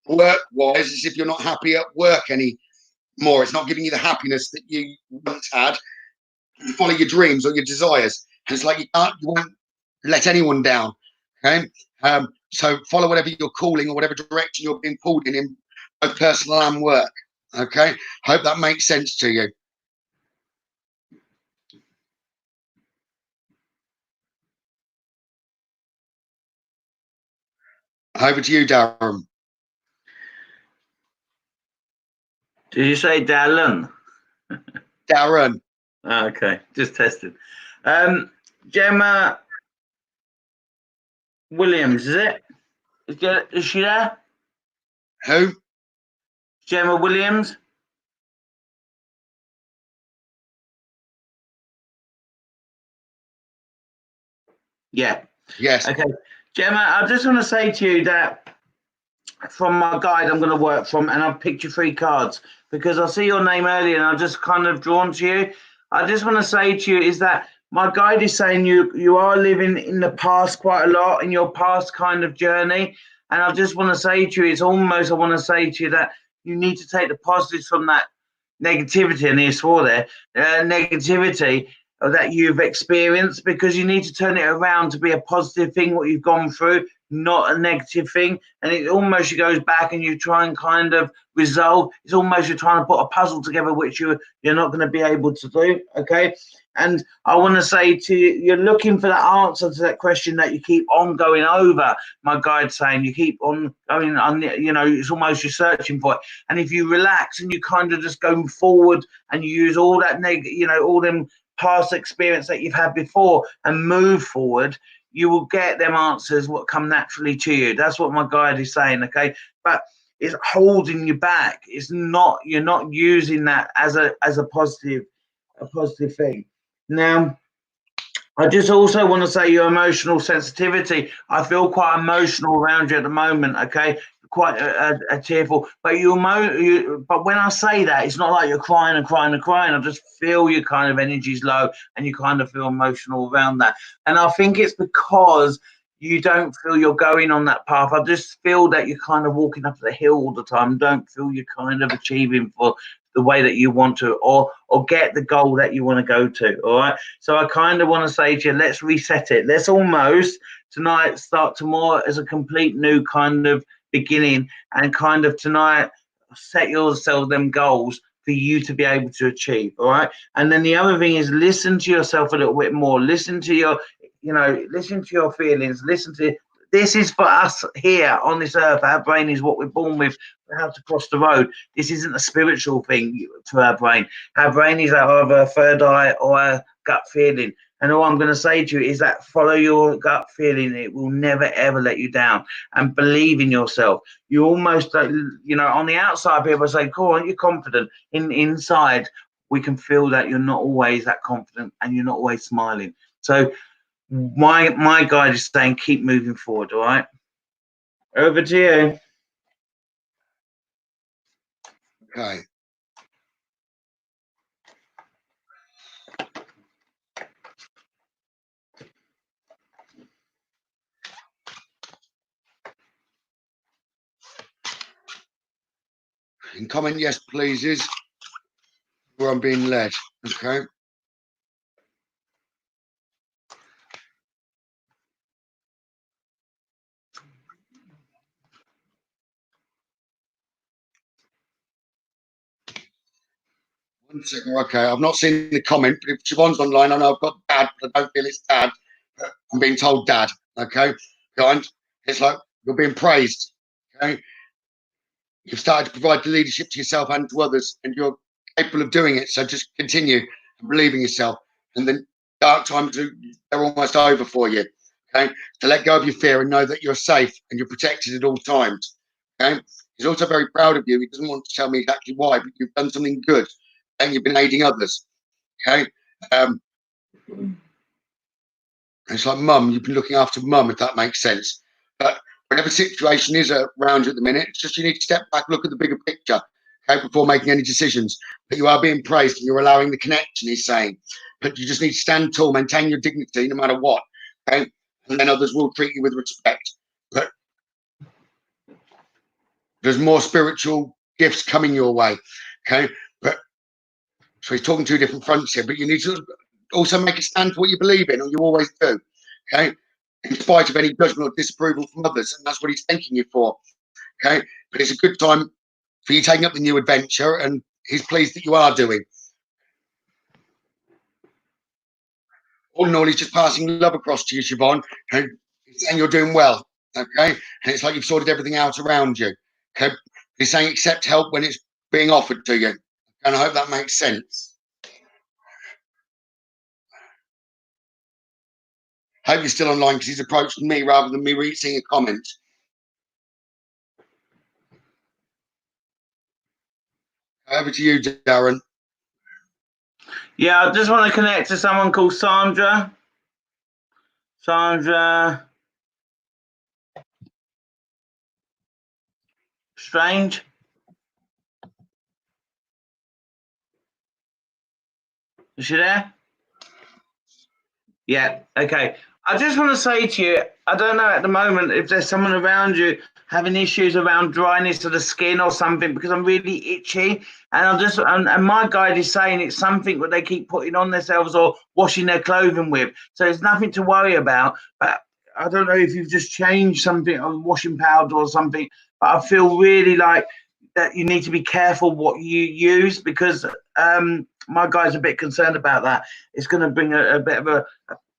work-wise, as if you're not happy at work anymore. It's not giving you the happiness that you once had. You follow your dreams or your desires, and it's like you won't let anyone down. Okay. So follow whatever you're calling or whatever direction you're being pulled in both personal and work. Okay. Hope that makes sense to you. Over to you, Darren. Did you say Darren? Darren. Okay, just testing. Gemma Williams, is it? Is she there? Who? Gemma Williams. Yeah. Yes. Okay. Gemma, I just want to say to you that from my guide I'm going to work from, and I've picked you 3 cards because I see your name earlier and I've just kind of drawn to you. I just want to say to you is that my guide is saying you are living in the past quite a lot, in your past kind of journey. And I just want to say to you, it's almost, I want to say to you that you need to take the positives from that negativity, and he swore there, negativity that you've experienced, because you need to turn it around to be a positive thing, what you've gone through, not a negative thing. And it almost goes back and you try and kind of resolve. It's almost you're trying to put a puzzle together, which you're not going to be able to do. Okay. And I want to say to you, you're looking for that answer to that question that you keep on going over. My guide's saying you keep on going on, you know, it's almost you're searching for it. And if you relax and you kind of just go forward and you use all that all them past experience that you've had before and move forward, you will get them answers what come naturally to you. That's what my guide is saying. Okay. But it's holding you back. It's not, you're not using that as a positive thing. Now, I just also want to say your emotional sensitivity. I feel quite emotional around you at the moment. Okay, quite a tearful. But but when I say that, it's not like you're crying and crying and crying. I just feel your kind of energy's low, and you kind of feel emotional around that. And I think it's because you don't feel you're going on that path. I just feel that you're kind of walking up the hill all the time. Don't feel you're kind of achieving for the way that you want to, or get the goal that you want to go to. All right. So I kind of want to say to you, let's reset it. Let's almost tonight start tomorrow as a complete new kind of beginning, and kind of tonight set yourself them goals for you to be able to achieve. All right. And then the other thing is listen to yourself a little bit more. Listen to your, listen to your feelings. Listen to, this is for us here on this earth. Our brain is what we're born with. How to cross the road. This isn't a spiritual thing to our brain. Our brain is either a third eye or a gut feeling. And all I'm going to say to you is that follow your gut feeling. It will never, ever let you down. And believe in yourself. You almost, on the outside, people say, cool, aren't you confident? Inside, we can feel that you're not always that confident and you're not always smiling. So my guide is saying keep moving forward. All right. Over to you. Okay. And comment yes, please, is where I'm being led. Okay. One second. Okay, I've not seen the comment, but if Siobhan's online, I know I've got dad, but I don't feel it's dad. I'm being told dad. Okay. And it's like you're being praised. Okay. You've started to provide the leadership to yourself and to others, and you're capable of doing it. So just continue and believe in yourself. And then dark times, they're almost over for you. Okay. To let go of your fear and know that you're safe and you're protected at all times. Okay. He's also very proud of you. He doesn't want to tell me exactly why, but you've done something good and you've been aiding others. Okay. It's like mum, you've been looking after mum, if that makes sense. But whatever situation is around you at the minute, it's just you need to step back, look at the bigger picture, okay, before making any decisions. But you are being praised and you're allowing the connection, he's saying. But you just need to stand tall, maintain your dignity no matter what, okay? And then others will treat you with respect. But there's more spiritual gifts coming your way, okay? But so he's talking two different fronts here, but you need to also make a stand for what you believe in, or you always do, okay? In spite of any judgment or disapproval from others, and that's what he's thanking you for, okay? But it's a good time for you taking up the new adventure, and he's pleased that you are doing. All in all, he's just passing love across to you, Siobhan, and he's saying you're doing well, okay? And it's like you've sorted everything out around you, okay? He's saying accept help when it's being offered to you, and I hope that makes sense. I hope you're still online because he's approached me rather than me seeing a comment. Over to you, Darren. Yeah, I just want to connect to someone called Sandra. Sandra Strange. Is she there? Yeah. Okay. I just want to say to you, I don't know at the moment if there's someone around you having issues around dryness of the skin or something, because I'm really itchy, and and my guide is saying it's something that they keep putting on themselves or washing their clothing with. So there's nothing to worry about. But I don't know if you've just changed something on washing powder or something, but I feel really like that you need to be careful what you use, because my guy's a bit concerned about that. It's going to bring a bit of a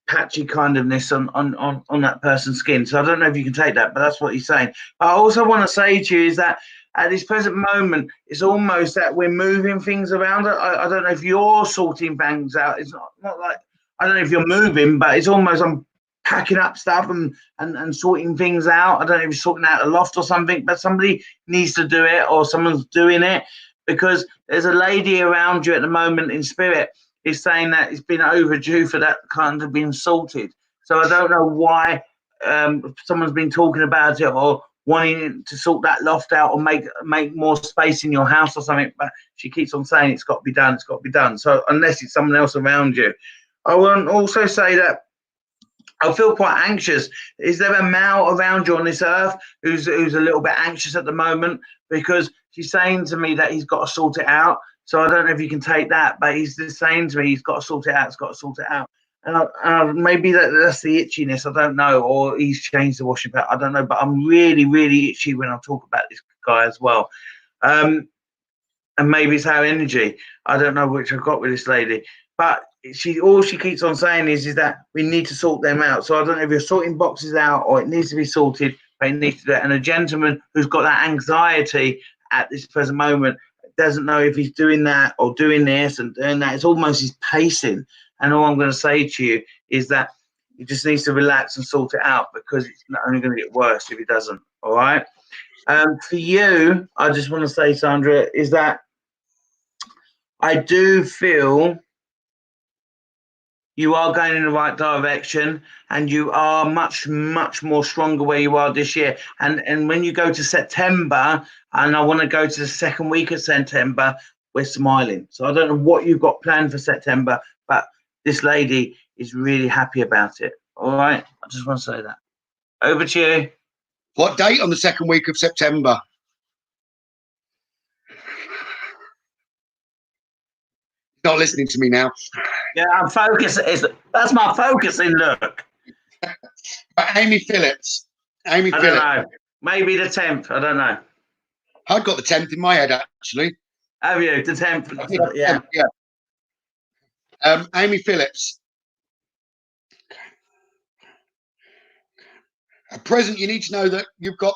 patchy kind ofness on that person's skin. So I don't know if you can take that, but that's what he's saying. But I also want to say to you is that at this present moment, it's almost that we're moving things around. I don't know if you're sorting things out. It's not like, I don't know if you're moving, but it's almost I'm packing up stuff and sorting things out. I don't know if you're sorting out a loft or something, but somebody needs to do it, or someone's doing it, because there's a lady around you at the moment in spirit is saying that it's been overdue for that kind of being sorted. So I don't know why someone's been talking about it or wanting to sort that loft out or make more space in your house or something, but she keeps on saying it's got to be done, it's got to be done. So unless it's someone else around you. I want to also say that I feel quite anxious. Is there a male around you on this earth who's a little bit anxious at the moment? Because she's saying to me that he's got to sort it out. So I don't know if you can take that, but he's just saying to me he's got to sort it out. He's got to sort it out. And maybe that's the itchiness. I don't know, or he's changed the washing powder. I don't know, but I'm really, really itchy when I talk about this guy as well. And maybe it's our energy. I don't know which I've got with this lady, but all she keeps on saying is that we need to sort them out. So I don't know if you're sorting boxes out or it needs to be sorted, but it needs to do it. And a gentleman who's got that anxiety at this present moment doesn't know if he's doing that or doing this and doing that. It's almost his pacing. And all I'm going to say to you is that he just needs to relax and sort it out, because it's not only going to get worse if he doesn't. All right. For you, I just want to say, Sandra, is that I do feel you are going in the right direction, and you are much, much more stronger where you are this year. And when you go to September, and I want to go to the second week of September, we're smiling. So I don't know what you've got planned for September, but this lady is really happy about it. All right. I just want to say that. Over to you. What date on the second week of September? Not listening to me now. Yeah, I'm focusing. That's my focusing look. Amy Phillips. Amy I Phillips. don't know. Maybe the 10th. I don't know. I've got the 10th in my head, actually. Have you? The 10th? Yeah. Yeah. Amy Phillips. At present, you need to know that you've got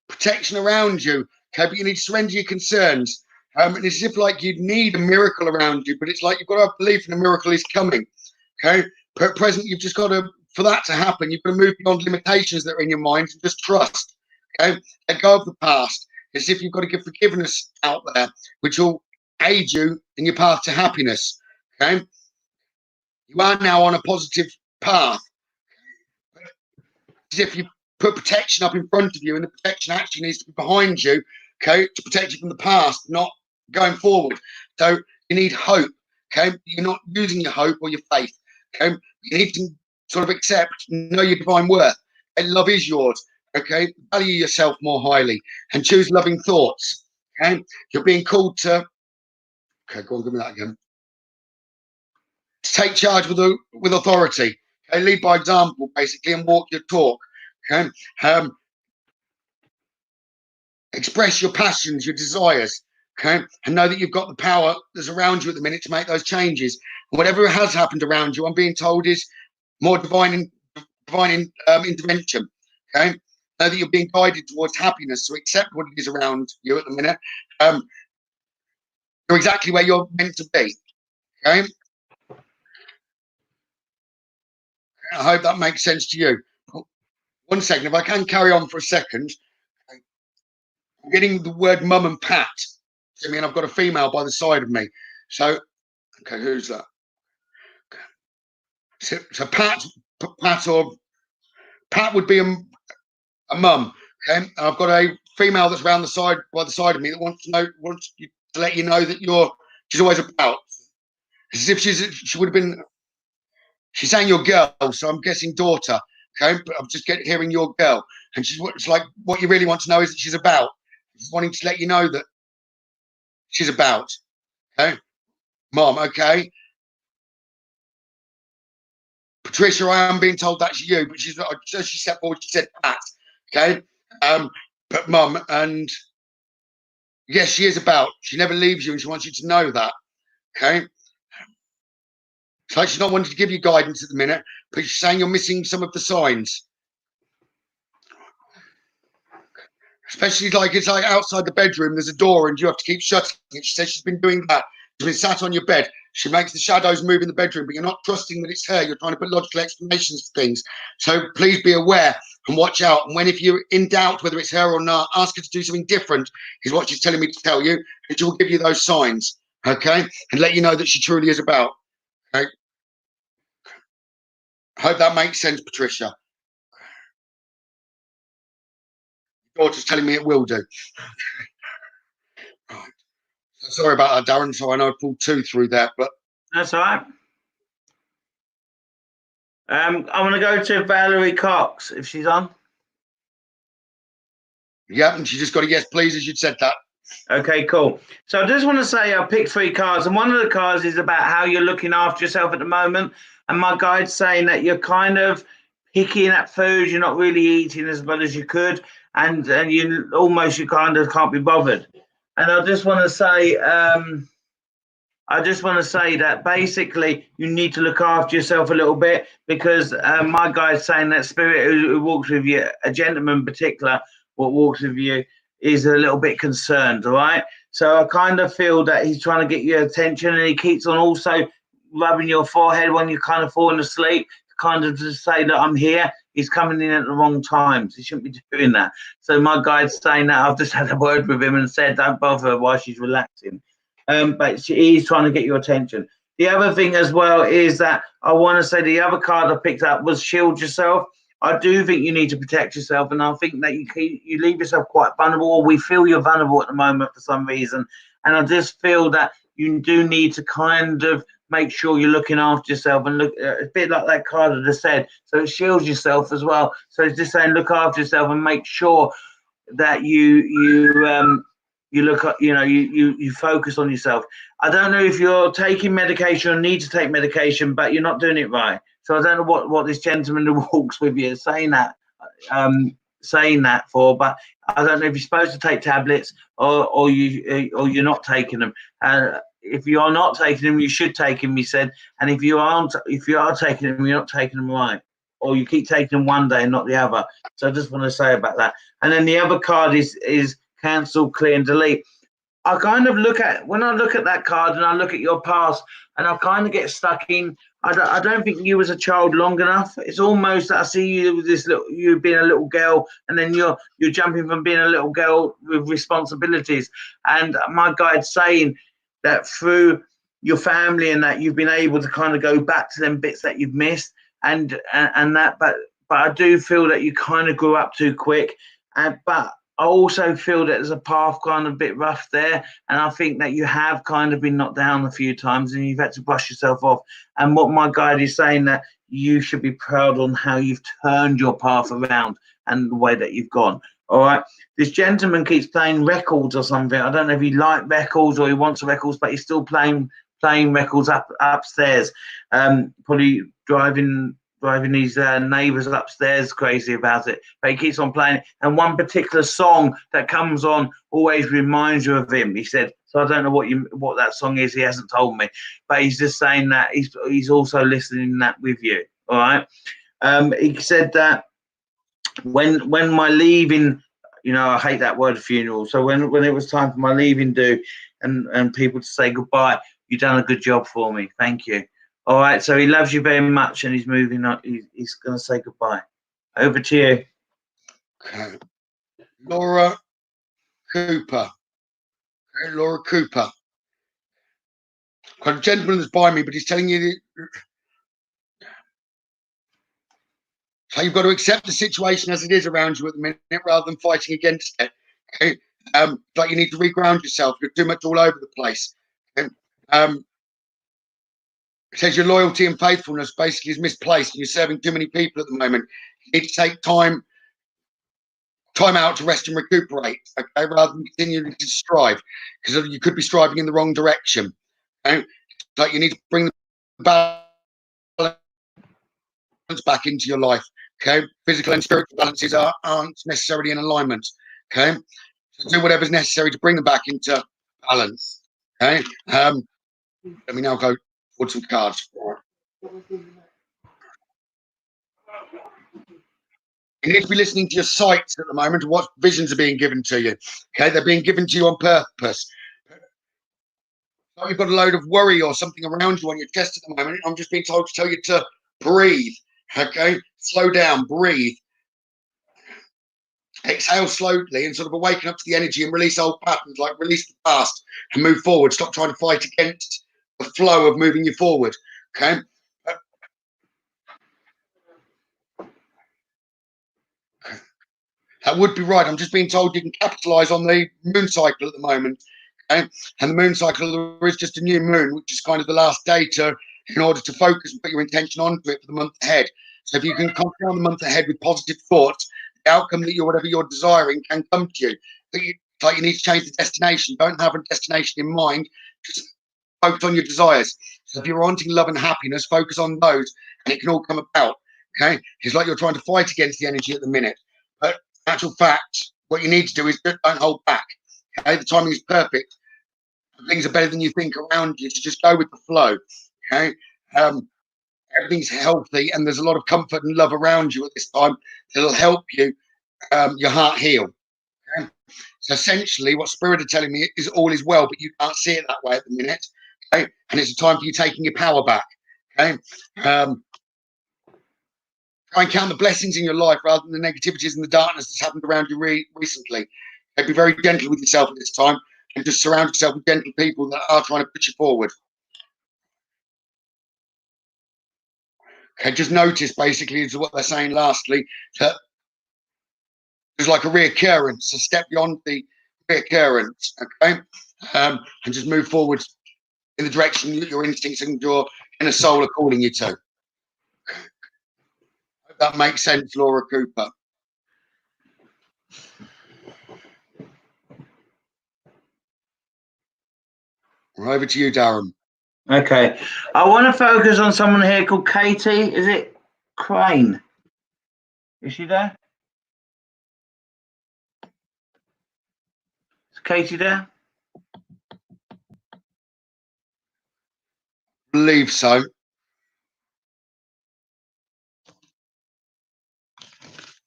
protection around you, okay? But you need to surrender your concerns. And it's as if like you'd need a miracle around you, but it's like you've got to have belief in a miracle is coming, okay? But at present, you've just got to, for that to happen, you've got to move beyond limitations that are in your mind and just trust, okay? Let go of the past. It's as if you've got to give forgiveness out there, which will aid you in your path to happiness, okay? You are now on a positive path. As if you put protection up in front of you, and the protection actually needs to be behind you, okay, to protect you from the past, not going forward. So you need hope, okay? You're not using your hope or your faith, okay? You need to sort of accept, know your divine worth, and love is yours, okay? Value yourself more highly and choose loving thoughts, okay? You're being called to, okay, go on, give me that again. To take charge with authority, okay? Lead by example, basically, and walk your talk, okay? Express your passions, your desires, okay? And know that you've got the power that's around you at the minute to make those changes. And whatever has happened around you, I'm being told, is more divine intervention, okay? Know that you're being guided towards happiness, so accept what it is around you at the minute. You're exactly where you're meant to be, okay? I hope that makes sense to you. 1 second, if I can carry on for a second. I'm getting the word mum and Pat to me, and I've got a female by the side of me. So, okay, who's that? Okay. So Pat would be a mum. Okay, and I've got a female that's around the side by the side of me that wants to let you know that she's always about. As if she would have been She's saying your girl, so I'm guessing daughter. Okay, but I'm just hearing your girl, and it's like what you really want to know is that she's about. She's wanting to let you know that she's about. Okay, Mom. Okay, Patricia, I am being told that's you, but she's not. As she stepped forward, she said Pat. Okay, but Mum, and yes, she is about. She never leaves you, and she wants you to know that. Okay. It's like she's not wanting to give you guidance at the minute, but she's saying you're missing some of the signs. Especially like it's like outside the bedroom, there's a door and you have to keep shutting it. She says she's been doing that. She's been sat on your bed. She makes the shadows move in the bedroom, but you're not trusting that it's her. You're trying to put logical explanations to things. So please be aware and watch out. And when if you're in doubt whether it's her or not, ask her to do something different, is what she's telling me to tell you. And she will give you those signs, okay? And let you know that she truly is about. Okay. I hope that makes sense, Patricia. Your daughter's telling me it will do. Right. So sorry about that, Darren. So I know I pulled 2 through there, but That's all right. I want to go to Valerie Cox if she's on. yeah, and she just got a yes, please, as you'd said that. Okay, cool. So I just want to say I picked 3 cards, and one of the cards is about how you're looking after yourself at the moment. And my guide's saying that you're kind of picking at food, you're not really eating as well as you could, and you kind of can't be bothered. And I just want to say, that basically you need to look after yourself a little bit, because my guide's saying that spirit who walks with you, a gentleman in particular, what walks with you, is a little bit concerned, all right? So I kind of feel that he's trying to get your attention, and he keeps on also rubbing your forehead when you're kind of falling asleep, kind of to say that I'm here. He's coming in at the wrong times. He shouldn't be doing that. So my guide's saying that. I've just had a word with him and said don't bother her while she's relaxing. But he's trying to get your attention. The other thing as well is that I want to say the other card I picked up was shield yourself. I do think you need to protect yourself, and I think that you leave yourself quite vulnerable, or we feel you're vulnerable at the moment for some reason. And I just feel that you do need to kind of make sure you're looking after yourself, and look a bit like that card I just said. So it shields yourself as well. So it's just saying look after yourself and make sure that you look at, you focus on yourself. I don't know if you're taking medication or need to take medication, but you're not doing it right. So I don't know what this gentleman who walks with you is saying that for, but I don't know if you're supposed to take tablets or you're not taking them. If you are not taking them, you should take them, he said. And if you are taking them, you're not taking them right, or you keep taking them one day and not the other. So I just want to say about that. And then the other card is cancel, clear, and delete. I kind of when I look at that card and I look at your past, and I kind of get stuck in. I don't think you was a child long enough. It's almost that I see you with you being a little girl, and then you're jumping from being a little girl with responsibilities. And my guide's saying that through your family and that you've been able to kind of go back to them bits that you've missed, and that. But I do feel that you kind of grew up too quick, but I also feel that there's a path kind of a bit rough there, and I think that you have kind of been knocked down a few times and you've had to brush yourself off. And what my guide is saying, that you should be proud on how you've turned your path around and the way that you've gone. All right. This gentleman keeps playing records or something. I don't know if he likes records or he wants records, but he's still playing records upstairs. Probably driving his neighbours upstairs crazy about it, but he keeps on playing it. And one particular song that comes on always reminds you of him, he said. So I don't know what that song is. He hasn't told me, but he's just saying that he's also listening that with you. All right. He said that when my leaving, I hate that word, funeral. So when it was time for my leaving due, and people to say goodbye, you've done a good job for me. Thank you. All right, so he loves you very much, and he's moving on. He's going to say goodbye. Over to you. Okay. Laura Cooper. Okay, Laura Cooper. Got a gentleman that's by me, but he's telling you so you've got to accept the situation as it is around you at the minute, rather than fighting against it. Okay. Like you need to reground yourself. You're too much all over the place. Okay? It says your loyalty and faithfulness basically is misplaced, and you're serving too many people at the moment. You need to take time out to rest and recuperate, okay, rather than continuing to strive, because you could be striving in the wrong direction. Okay? Like you need to bring the balance back into your life. Okay, physical and spiritual balances aren't necessarily in alignment. Okay, so do whatever's necessary to bring them back into balance. Okay, let me now go forward some cards. You need to be listening to your sights at the moment, what visions are being given to you. Okay, they're being given to you on purpose. You've got a load of worry or something around you on your chest at the moment. I'm just being told to tell you to breathe. Okay, slow down, breathe. Exhale slowly and sort of awaken up to the energy and release old patterns, like release the past and move forward. Stop trying to fight against the flow of moving you forward. Okay. That would be right. I'm just being told you can capitalize on the moon cycle at the moment. Okay? And the moon cycle, there is just a new moon, which is kind of the last data in order to focus and put your intention onto it for the month ahead. So if you can come down the month ahead with positive thoughts, the outcome that whatever you're desiring can come to you. But it's like you need to change the destination. Don't have a destination in mind. Just focus on your desires. So if you're wanting love and happiness, focus on those, and it can all come about. Okay? It's like you're trying to fight against the energy at the minute. But in actual fact, what you need to do is don't hold back. Okay? The timing is perfect. Things are better than you think around you, so just go with the flow. Okay? Everything's healthy, and there's a lot of comfort and love around you at this time that'll help you, your heart heal. Okay? So essentially, what Spirit are telling me is all is well, but you can't see it that way at the minute. Okay? And it's a time for you taking your power back. Okay? Try and count the blessings in your life rather than the negativities and the darkness that's happened around you recently. Okay? Be very gentle with yourself at this time, and just surround yourself with gentle people that are trying to push you forward. Okay, just notice basically is what they're saying lastly, that there's like a reoccurrence, a step beyond the reoccurrence, okay? And just move forward in the direction that your instincts and your inner soul are calling you to. Hope that makes sense, Laura Cooper. We're over to you, Darren. Okay, I want to focus on someone here called Katie. Is it Crane? Is she there? Is Katie there? Believe so.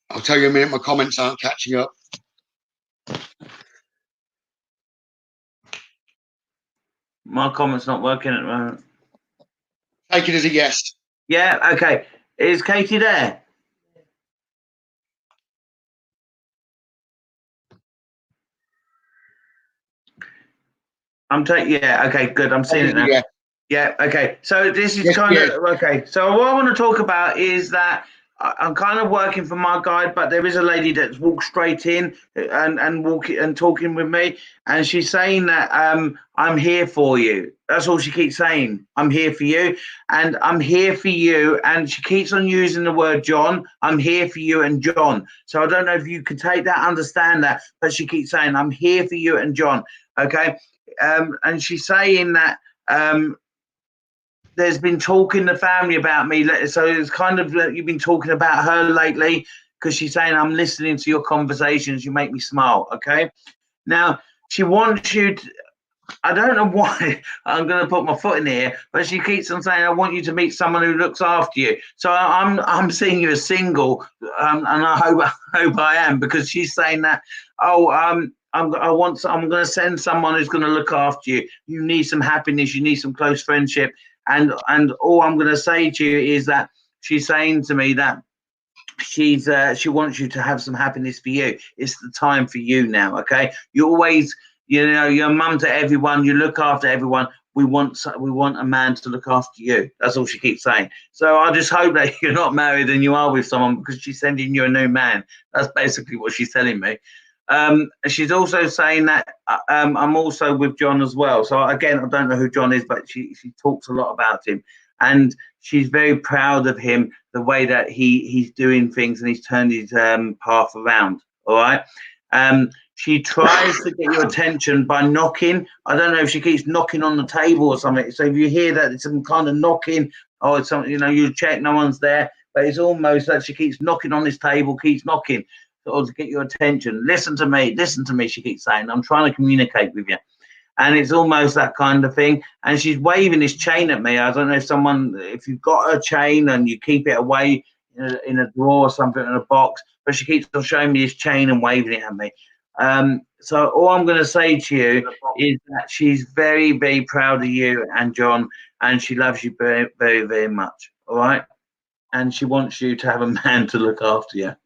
I'll tell you in a minute, my comments aren't catching up. My comment's not working at the moment. Take it as a yes. Yeah, okay. Is Katie there? Yeah, okay, good. I'm seeing it now. Yeah. Yeah, okay. So this is okay. So what I want to talk about is that I'm kind of working for my guide, but there is a lady that's walked straight in and talking with me, and she's saying that I'm here for you. That's all she keeps saying. I'm here for you, and I'm here for you. And she keeps on using the word John. I'm here for you and John. So I don't know if you can take that, understand that, but she keeps saying I'm here for you and John. Okay, and she's saying that there's been talk in the family about me, so it's kind of you've been talking about her lately, because she's saying I'm listening to your conversations, you make me smile. Okay, now she wants you to, I don't know why I'm going to put my foot in here, but she keeps on saying I want you to meet someone who looks after you. So I'm seeing you as single, and I hope I am, because she's saying that I'm going to send someone who's going to look after you. You need some happiness, you need some close friendship. And all I'm going to say to you is that she's saying to me that she wants you to have some happiness for you. It's the time for you now. Okay, you always, you're a mum to everyone, you look after everyone. We want a man to look after you. That's all she keeps saying. So I just hope that you're not married and you are with someone, because she's sending you a new man. That's basically what she's telling me. She's also saying that I'm also with John as well. So again, I don't know who John is, but she talks a lot about him. and she's very proud of him, the way that he's doing things, and he's turned his path around. All right. She tries to get your attention by knocking. I don't know if she keeps knocking on the table or something. So if you hear that it's some kind of knocking, or it's something, you check no one's there, but it's almost like she keeps knocking on this table, keeps knocking, sort of to get your attention. Listen to me, she keeps saying. I'm trying to communicate with you. And it's almost that kind of thing. And she's waving this chain at me. I don't know if you've got a chain and you keep it away in a drawer or something, in a box, but she keeps on showing me this chain and waving it at me. So all I'm going to say to you is that she's very, very proud of you and John, and she loves you very, very, very much. All right. And she wants you to have a man to look after you.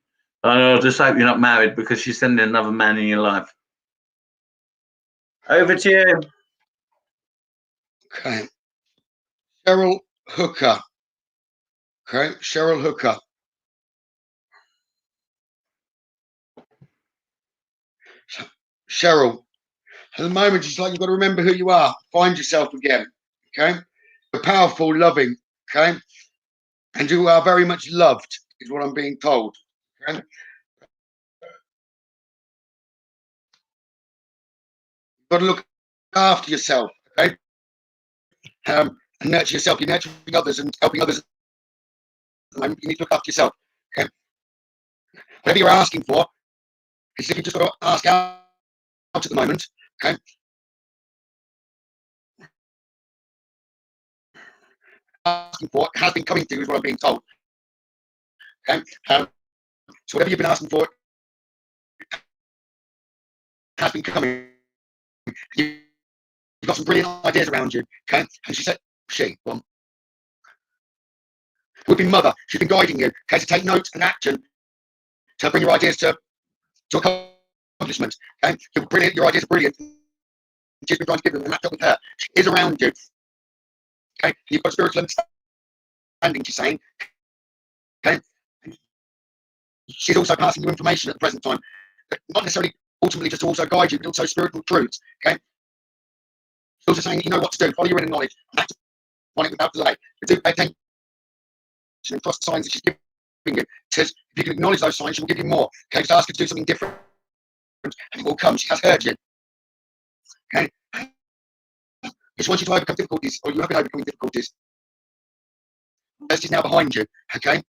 I just hope you're not married, because she's sending another man in your life. Over to you. Okay. Cheryl Hooker. Okay, Cheryl Hooker. Cheryl, at the moment, it's like you've got to remember who you are. Find yourself again. Okay? You're powerful, loving. Okay? And you are very much loved, is what I'm being told. Okay? You've got to look after yourself. Okay? And nurture yourself. You're nurturing others and helping others. At the moment, you need to look after yourself. Okay? Whatever you're asking for, is if you just got to ask out at the moment. Okay? Asking for has been coming to you, is what I'm being told. Okay? So whatever you've been asking for has been coming. You've got some brilliant ideas around you. Okay? And would be mother. She's been guiding you. Okay? To take notes and action to bring your ideas to accomplishment. Okay? You're brilliant. Your ideas are brilliant. She's been trying to give them and match up with her. She is around you. Okay? You've got spiritual understanding, she's saying. Okay? She's also passing you information at the present time. But not necessarily ultimately just to also guide you, but also spiritual truths. Okay? She's also saying that you know what to do. Follow your inner knowledge. And act on it without delay. But do pay attention and trust the signs that she's giving you. Says if you can acknowledge those signs, she will give you more. Okay? Just ask her to do something different, and it will come. She has heard you. Okay? She wants you to overcome difficulties, or you have been overcoming difficulties. Best is now behind you. Okay?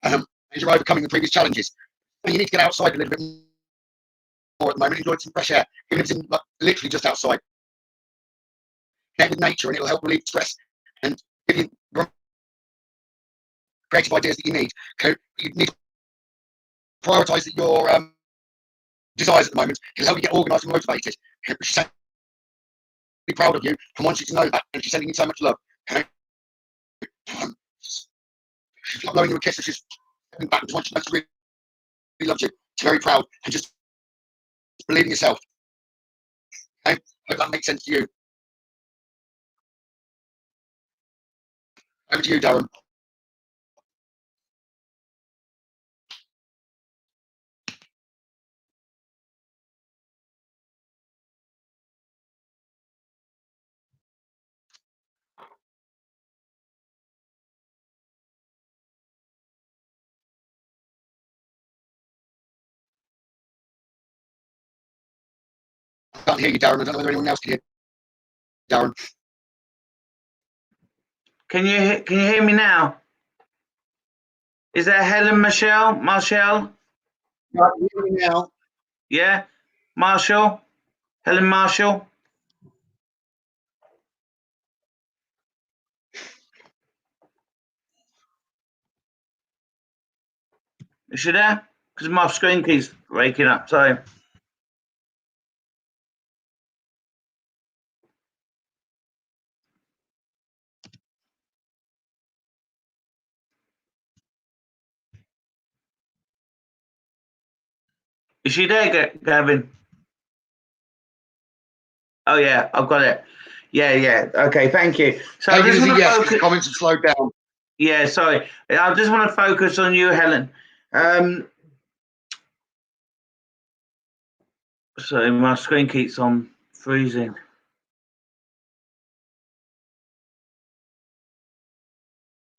As you're overcoming the previous challenges. And you need to get outside a little bit more at the moment. Enjoy some fresh air, even if it's literally just outside. Connect with nature, and it'll help relieve stress and give you creative ideas that you need. Okay? You need to prioritize your desires at the moment. It'll help you get organised and motivated. Okay? She's saying, be proud of you and wants you to know that, and she's sending you so much love. Okay? She's not blowing you a kiss, she's stepping back and wants you to really loves you. She's very proud, and just believe in yourself. Okay? Hope that makes sense to you. Over to you, Darren. I can't hear you, Darren. I don't know whether anyone else can hear Darren. Can you hear me now? Is that Helen Marshall? I can hear you now. Yeah, Marshall, Helen Marshall. Is she there? Because my screen keeps breaking up. Sorry. Is she there, Gavin? Oh yeah, I've got it. Yeah. Okay, thank you. So Take it as a yes. The comments have slowed down. Yeah, sorry. I just want to focus on you, Helen. So my screen keeps on freezing.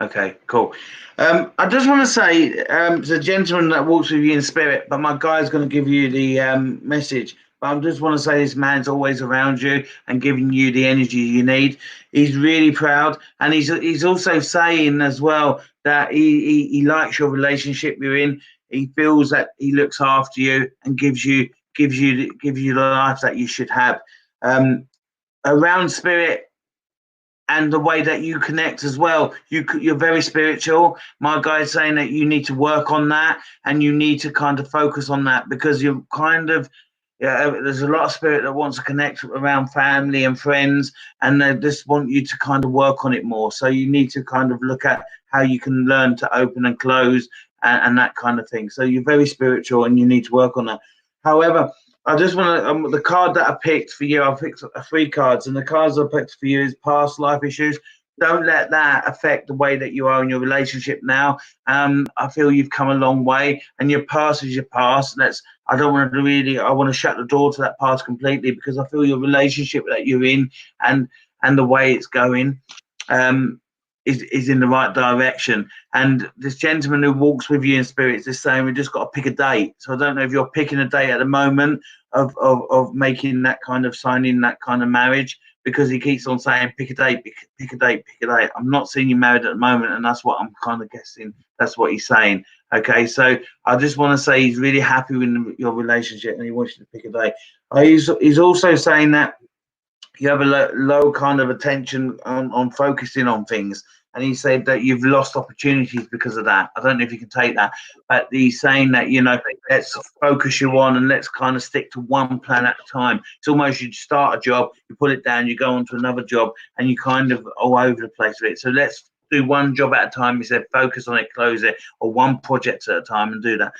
Okay, cool. I just want to say, there's a gentleman that walks with you in spirit, but my guy's going to give you the message. But I just want to say this man's always around you and giving you the energy you need. He's really proud, and he's also saying as well that he likes your relationship you're in. He feels that he looks after you and gives you the life that you should have. Around spirit and the way that you connect as well, you're very spiritual. My guy's saying that you need to work on that, and you need to kind of focus on that, because you're kind of, there's a lot of spirit that wants to connect around family and friends, and they just want you to kind of work on it more. So you need to kind of look at how you can learn to open and close and that kind of thing. So you're very spiritual and you need to work on that. However, I just want to, the card that I picked for you, I picked 3 cards, and the cards I picked for you is past life issues. Don't let that affect the way that you are in your relationship now. I feel you've come a long way, and your past is your past. I don't want to really, I want to shut the door to that past completely, because I feel your relationship that you're in and the way it's going is in the right direction. And this gentleman who walks with you in spirits is saying we just got to pick a date. So I don't know if you're picking a date at the moment of making that kind of signing that kind of marriage, because he keeps on saying pick a date, pick a date, pick a date. I'm not seeing you married at the moment, and that's what I'm kind of guessing. That's what he's saying. Okay, so I just want to say he's really happy with your relationship and he wants you to pick a date. He's also saying that you have a low kind of attention on focusing on things, and he said that you've lost opportunities because of that. I don't know if you can take that, but he's saying that, let's focus you on and let's kind of stick to one plan at a time. It's almost you start a job, you put it down, you go on to another job, and you kind of all over the place with it. So let's do one job at a time. He said focus on it, close it, or one project at a time, and do that.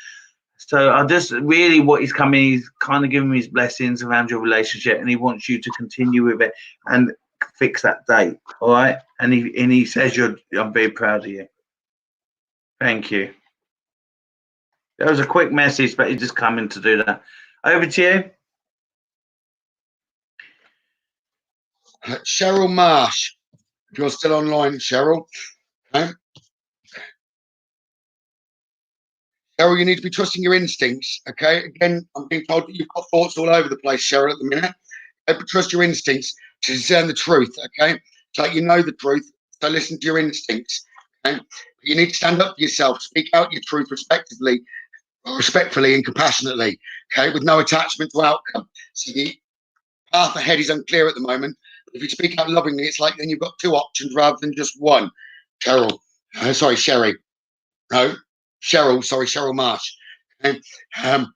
So I just really, what he's coming, he's kind of giving me his blessings around your relationship, and he wants you to continue with it and fix that date. All right. And he says I'm very proud of you. Thank you. That was a quick message, but he's just coming to do that. Over to you. Cheryl Marsh, if you're still online, Cheryl. Okay. Cheryl, you need to be trusting your instincts. Okay. Again, I'm being told that you've got thoughts all over the place, Cheryl, at the minute. Okay, but trust your instincts to discern the truth. Okay. So you know the truth. So listen to your instincts. Okay. You need to stand up for yourself. Speak out your truth respectfully and compassionately. Okay. With no attachment to outcome. So the path ahead is unclear at the moment. But if you speak out lovingly, it's like then you've got 2 options rather than just one. Cheryl. Sorry, Sherry. No. Cheryl Marsh. Okay. The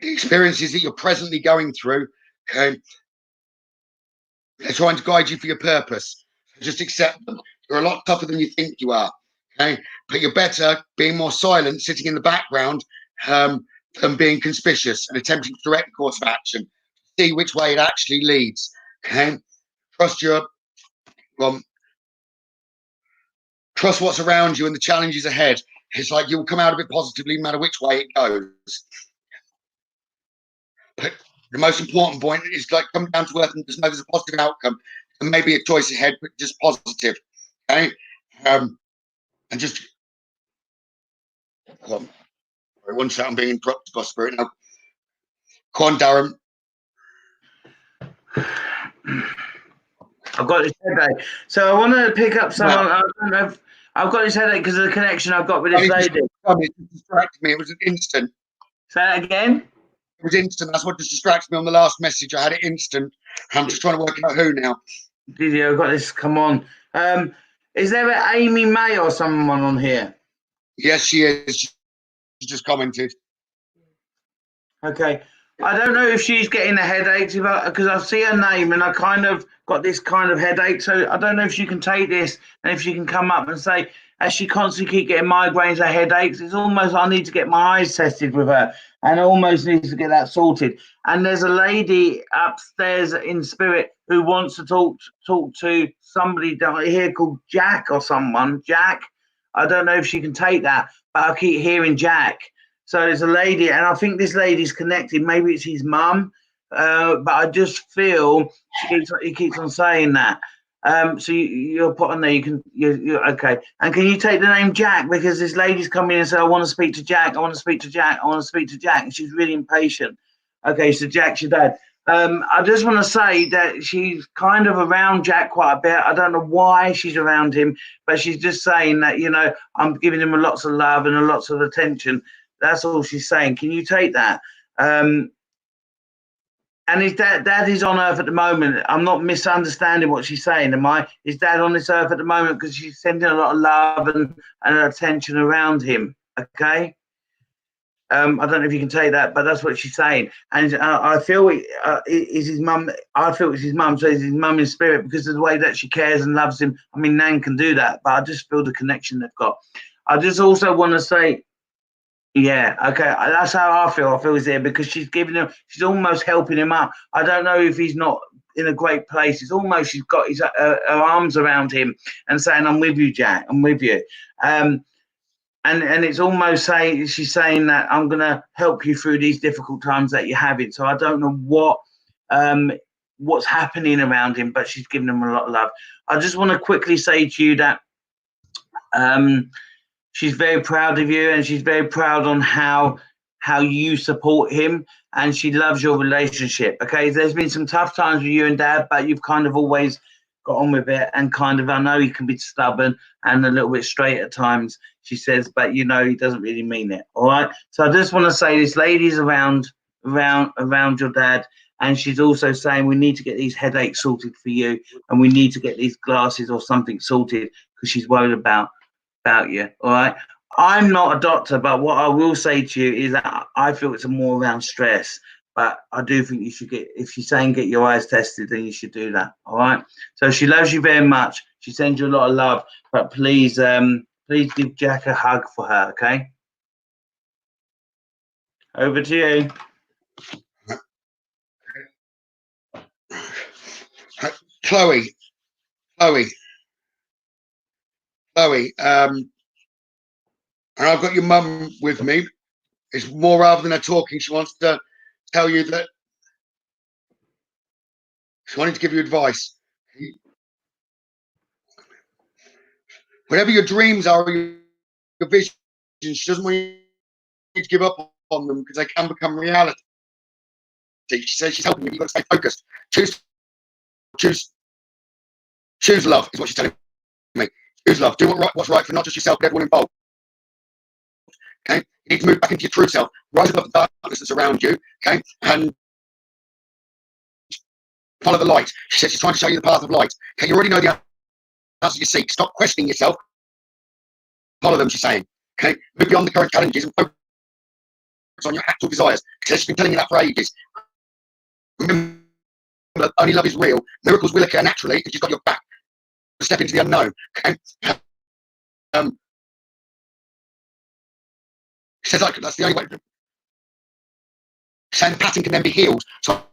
experiences that you're presently going through, okay, they're trying to guide you for your purpose. Just accept them. You're a lot tougher than you think you are. Okay, but you're better being more silent, sitting in the background, than being conspicuous and attempting to direct the course of action. See which way it actually leads. Okay, trust what's around you and the challenges ahead. It's like you'll come out of it positively no matter which way it goes. But the most important point is like come down to earth and just know there's a positive outcome. And maybe a choice ahead, but just positive. Okay? And just one second, I'm being interrupted by spirit now. Go on, Darren. I've got this headache. So I want to pick up someone. I don't know if I've got this headache because of the connection I've got with this lady. It distracted me. It was an instant. Say that again? It was instant. That's what just distracted me on the last message. I had it instant. I'm just trying to work out who now. Did you? I've got this. Come on. Is there an Amy May or someone on here? Yes, she is. She just commented. Okay. I don't know if she's getting a headache because I see her name and I kind of got this kind of headache. So I don't know if she can take this and if she can come up and say, as she constantly keep getting migraines or headaches, it's almost I need to get my eyes tested with her and I almost need to get that sorted. And there's a lady upstairs in spirit who wants to talk to somebody down here called Jack or someone. Jack. I don't know if she can take that, but I keep hearing Jack. So there's a lady, and I think this lady's connected. Maybe it's his mum, but I just feel he keeps on saying that. So you're put on there. You're okay. And can you take the name Jack, because this lady's come in and said, I want to speak to Jack. I want to speak to Jack. I want to speak to Jack. And she's really impatient. Okay, so Jack's your dad. I just want to say that she's kind of around Jack quite a bit. I don't know why she's around him, but she's just saying that, you know, I'm giving him lots of love and lots of attention. That's all she's saying. Can you take that? And his dad is on Earth at the moment. I'm not misunderstanding what she's saying, am I? His dad on this Earth at the moment, because she's sending a lot of love and attention around him. Okay. I don't know if you can take that, but that's what she's saying. And I feel it is his mum. I feel it's his mum, so it's his mum in spirit, because of the way that she cares and loves him. I mean, Nan can do that, but I just feel the connection they've got. I just also want to say, yeah, okay, that's how I feel. I feel he's there because she's giving him, she's almost helping him up. I don't know if he's not in a great place. It's almost she's got her arms around him and saying, I'm with you, Jack, I'm with you. And it's almost saying, she's saying that I'm going to help you through these difficult times that you're having. So I don't know what's happening around him, but she's giving him a lot of love. I just want to quickly say to you that she's very proud of you, and she's very proud on how you support him, and she loves your relationship. Okay, there's been some tough times with you and Dad, but you've kind of always got on with it, and kind of, I know he can be stubborn and a little bit straight at times, she says, but you know he doesn't really mean it. All right, so I just want to say this lady's around your dad, and she's also saying we need to get these headaches sorted for you, and we need to get these glasses or something sorted, because she's worried about you. All right, I'm not a doctor, but what I will say to you is that I feel it's more around stress, but I do think you should get, if she's saying get your eyes tested, then you should do that. All right, so she loves you very much, she sends you a lot of love, but please give Jack a hug for her. Okay, over to you. Chloe, and I've got your mum with me. It's more rather than her talking, she wants to tell you that she wanted to give you advice. Whatever your dreams are, your visions, she doesn't want you to give up on them, because they can become reality. She says she's helping you. You've got to stay focused. Choose love, is what she's telling me. Choose love. Do what's right for not just yourself, but everyone involved. Okay, you need to move back into your true self, rise above the darkness that's around you. Okay, and follow the light. She says she's trying to show you the path of light. Okay, you already know the answer you seek. Stop questioning yourself. Follow them, she's saying. Okay, move beyond the current challenges and focus on your actual desires. She says she's been telling you that for ages. Remember, only love is real. Miracles will occur naturally if you've got your back. Step into the unknown. Okay. She says that's the only way. She's saying the pattern can then be healed. So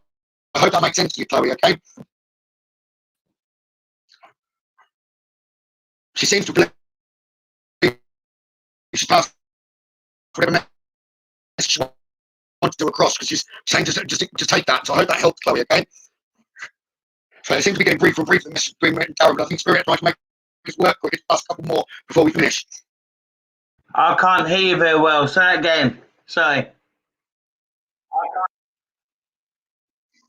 I hope that makes sense to you, Chloe. Okay. She seems to believe she's passed whatever message she wants to do across, because she's saying just take that. So I hope that helps, Chloe. Okay. So it seems to be getting briefer and briefer, the message being written down, but I think Spirit trying to make this work quick. Last couple more before we finish. I can't hear you very well. Say that again. Sorry.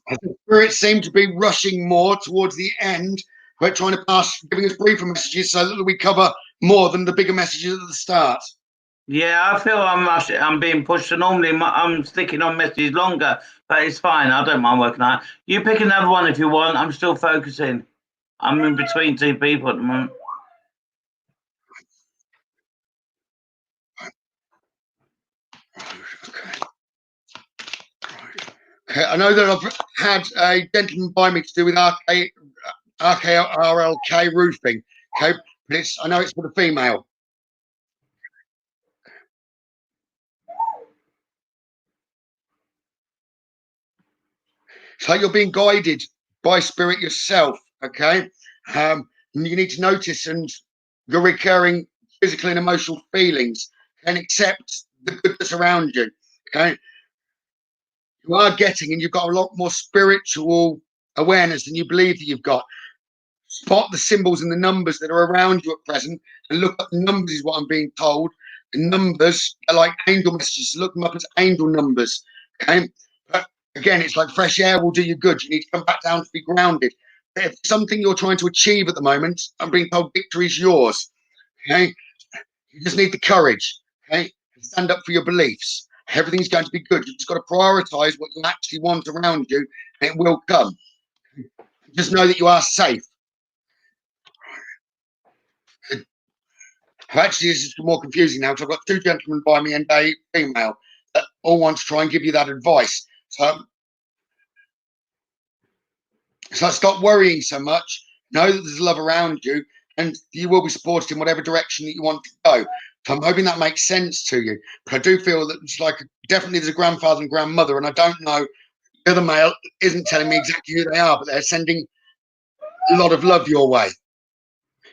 The Spirit seemed to be rushing more towards the end, but trying to pass, giving us briefer messages so that we cover more than the bigger messages at the start. Yeah, I feel I'm being pushed. So normally I'm sticking on messages longer, but it's fine. I don't mind working out. You pick another one if you want. I'm still focusing. I'm in between two people at the moment. Okay, I know that I've had a gentleman by me to do with RLK roofing. Okay, but I know it's for the female. So you're being guided by Spirit yourself. Okay, and you need to notice and your recurring physical and emotional feelings, and accept the goodness around you. Okay, you are getting, and you've got a lot more spiritual awareness than you believe that you've got. spot the symbols and the numbers that are around you at present, and look at the numbers is what I'm being told. The numbers are like angel messages. Look them up as angel numbers. Okay. But again, it's like fresh air will do you good. You need to come back down to be grounded. But if something you're trying to achieve at the moment, I'm being told victory is yours. Okay. You just need the courage. Okay. Stand up for your beliefs. Everything's going to be good. You've just got to prioritize what you actually want around you, and it will come. Just know that you are safe. Actually, this is more confusing now because I've got two gentlemen by me and a female that all want to try and give you that advice. So stop worrying so much. Know that there's love around you, and you will be supported in whatever direction that you want to go. So I'm hoping that makes sense to you. But I do feel that it's like definitely there's a grandfather and grandmother, and I don't know. The other male isn't telling me exactly who they are, but they're sending a lot of love your way.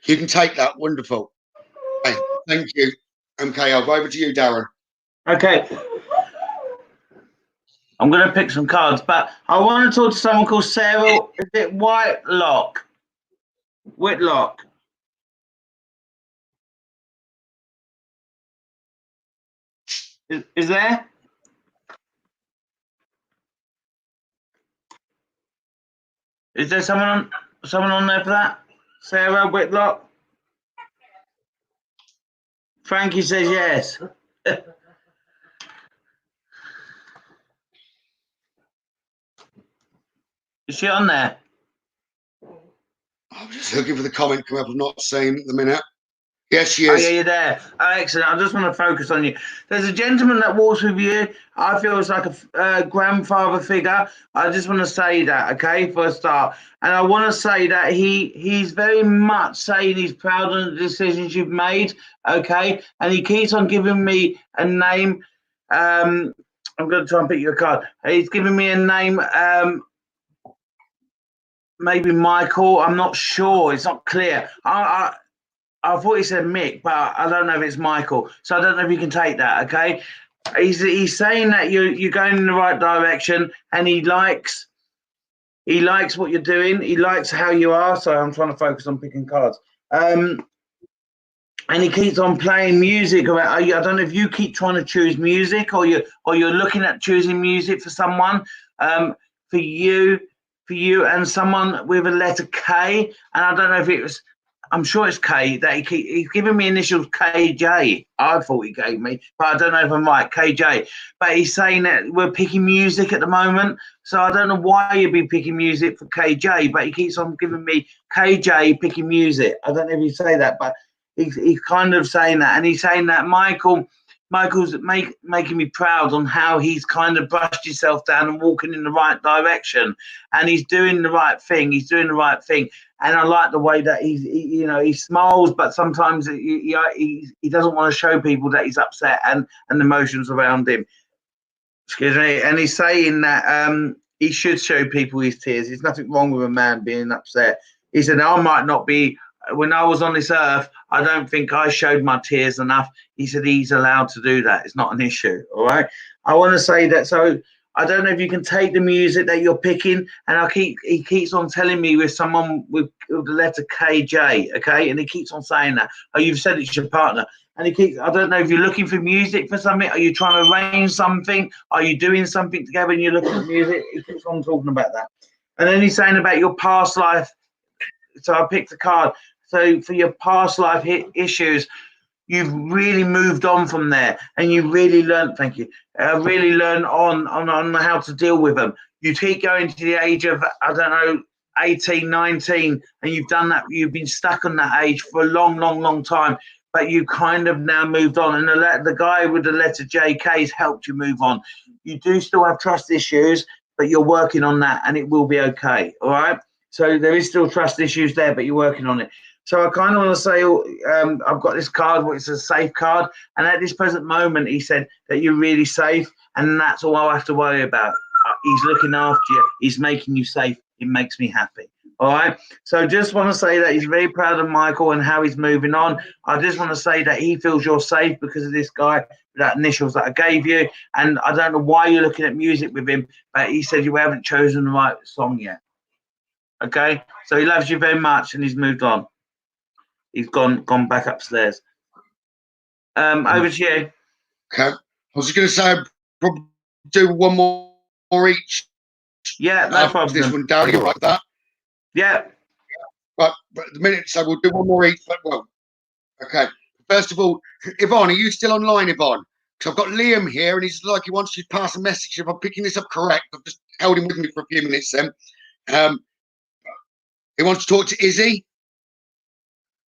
You can take that. Wonderful. Okay, thank you. Okay, I'll go over to you, Darren. Okay. I'm going to pick some cards, but I want to talk to someone called Sarah. Is it Whitlock? Whitlock. Is there? Is there someone on there for that? Sarah Whitlock? Frankie says yes. Is she on there? I'm just looking for the comment come up. I've not seen at the minute. Yes, she Oh, is. yeah, you're there. Oh, excellent. I just want to focus on you. There's a gentleman that walks with you. I feel it's like a grandfather figure. I just want to say that, okay, for a start. And I want to say that he's very much saying he's proud of the decisions you've made, okay? And he keeps on giving me a name. I'm going to try and pick you a card. He's giving me a name, maybe Michael. I'm not sure. It's not clear. I thought he said Mick, but I don't know if it's Michael. So I don't know if you can take that, okay? He's saying that you're going in the right direction, and he likes what you're doing. He likes how you are. So I'm trying to focus on picking cards. And he keeps on playing music. I don't know if you keep trying to choose music, or you're looking at choosing music for someone. For you and someone with a letter K, and I don't know if it was. I'm sure it's K. That he's giving me initials KJ. I thought he gave me, but I don't know if I'm right. KJ. But he's saying that we're picking music at the moment, so I don't know why you'd be picking music for KJ. But he keeps on giving me KJ picking music. I don't know if you say that, but he's kind of saying that, and he's saying that Michael's making me proud on how he's kind of brushed himself down and walking in the right direction, and he's doing the right thing. He's doing the right thing, and I like the way that he smiles, but sometimes he doesn't want to show people that he's upset and emotions around him. Excuse me. And he's saying that he should show people his tears. There's nothing wrong with a man being upset. He said, I might not be. When I was on this earth, I don't think I showed my tears enough. He said he's allowed to do that. It's not an issue. All right. I want to say that. So I don't know if you can take the music that you're picking, and he keeps on telling me with someone with the letter KJ, okay? And he keeps on saying that. Oh, you've said it's your partner. And I don't know if you're looking for music for something. Are you trying to arrange something? Are you doing something together and you're looking for music? He keeps on talking about that. And then he's saying about your past life. So I picked a card. So for your past life issues, you've really moved on from there, and you really learned. Thank you. Really learned on how to deal with them. You keep going to the age of 18, 19, and you've done that. You've been stuck on that age for a long time, but you kind of now moved on. And the guy with the letter JK has helped you move on. You do still have trust issues, but you're working on that, and it will be okay. All right. So there is still trust issues there, but you're working on it. So I kind of want to say, I've got this card, which is a safe card. And at this present moment, he said that you're really safe. And that's all I have to worry about. He's looking after you. He's making you safe. It makes me happy. All right. So just want to say that he's very proud of Michael and how he's moving on. I just want to say that he feels you're safe because of this guy, that initials that I gave you. And I don't know why you're looking at music with him, but he said you haven't chosen the right song yet. Okay, so he loves you very much, and he's moved on. He's gone back upstairs. Over to you. Okay. I was just going to say, I'd probably do one more each. Yeah, no problem. This one, Darren, you like that? Yeah. But at the minute, so we'll do one more each. But well, okay. First of all, Yvonne, are you still online, Yvonne? Because I've got Liam here, and he's like he wants you to pass a message. If I'm picking this up correct, I've just held him with me for a few minutes. Then, he wants to talk to Izzy.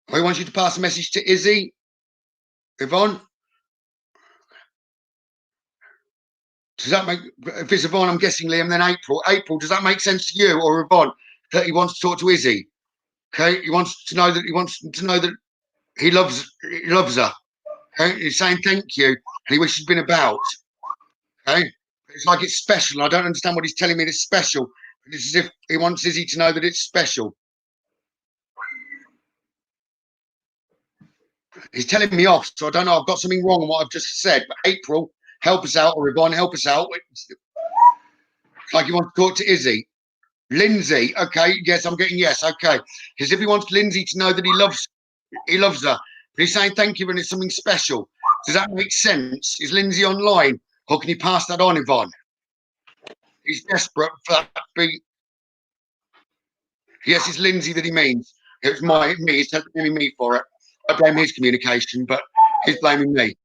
Or he wants you to pass a message to Izzy, Yvonne. Does that make, if it's Yvonne, I'm guessing Liam, then April. April, does that make sense to you or Yvonne that he wants to talk to Izzy? Okay, he wants to know that he loves her. Okay, he's saying thank you and he wishes he'd been about. Okay, it's like it's special. I don't understand what he's telling me. It's special. It's as if he wants Izzy to know that it's special. He's telling me off, so I don't know. I've got something wrong in what I've just said. But April, help us out, or Yvonne, help us out. It's like he wants to talk to Izzy. Lindsay, okay, yes, I'm getting yes, okay. As if he wants Lindsay to know that he loves her. But he's saying thank you and it's something special. Does that make sense? Is Lindsay online? Or can you pass that on, Yvonne? He's desperate for that to be. Yes, it's Lindsay that he means. It was me. He's blaming me for it. I blame his communication, but he's blaming me.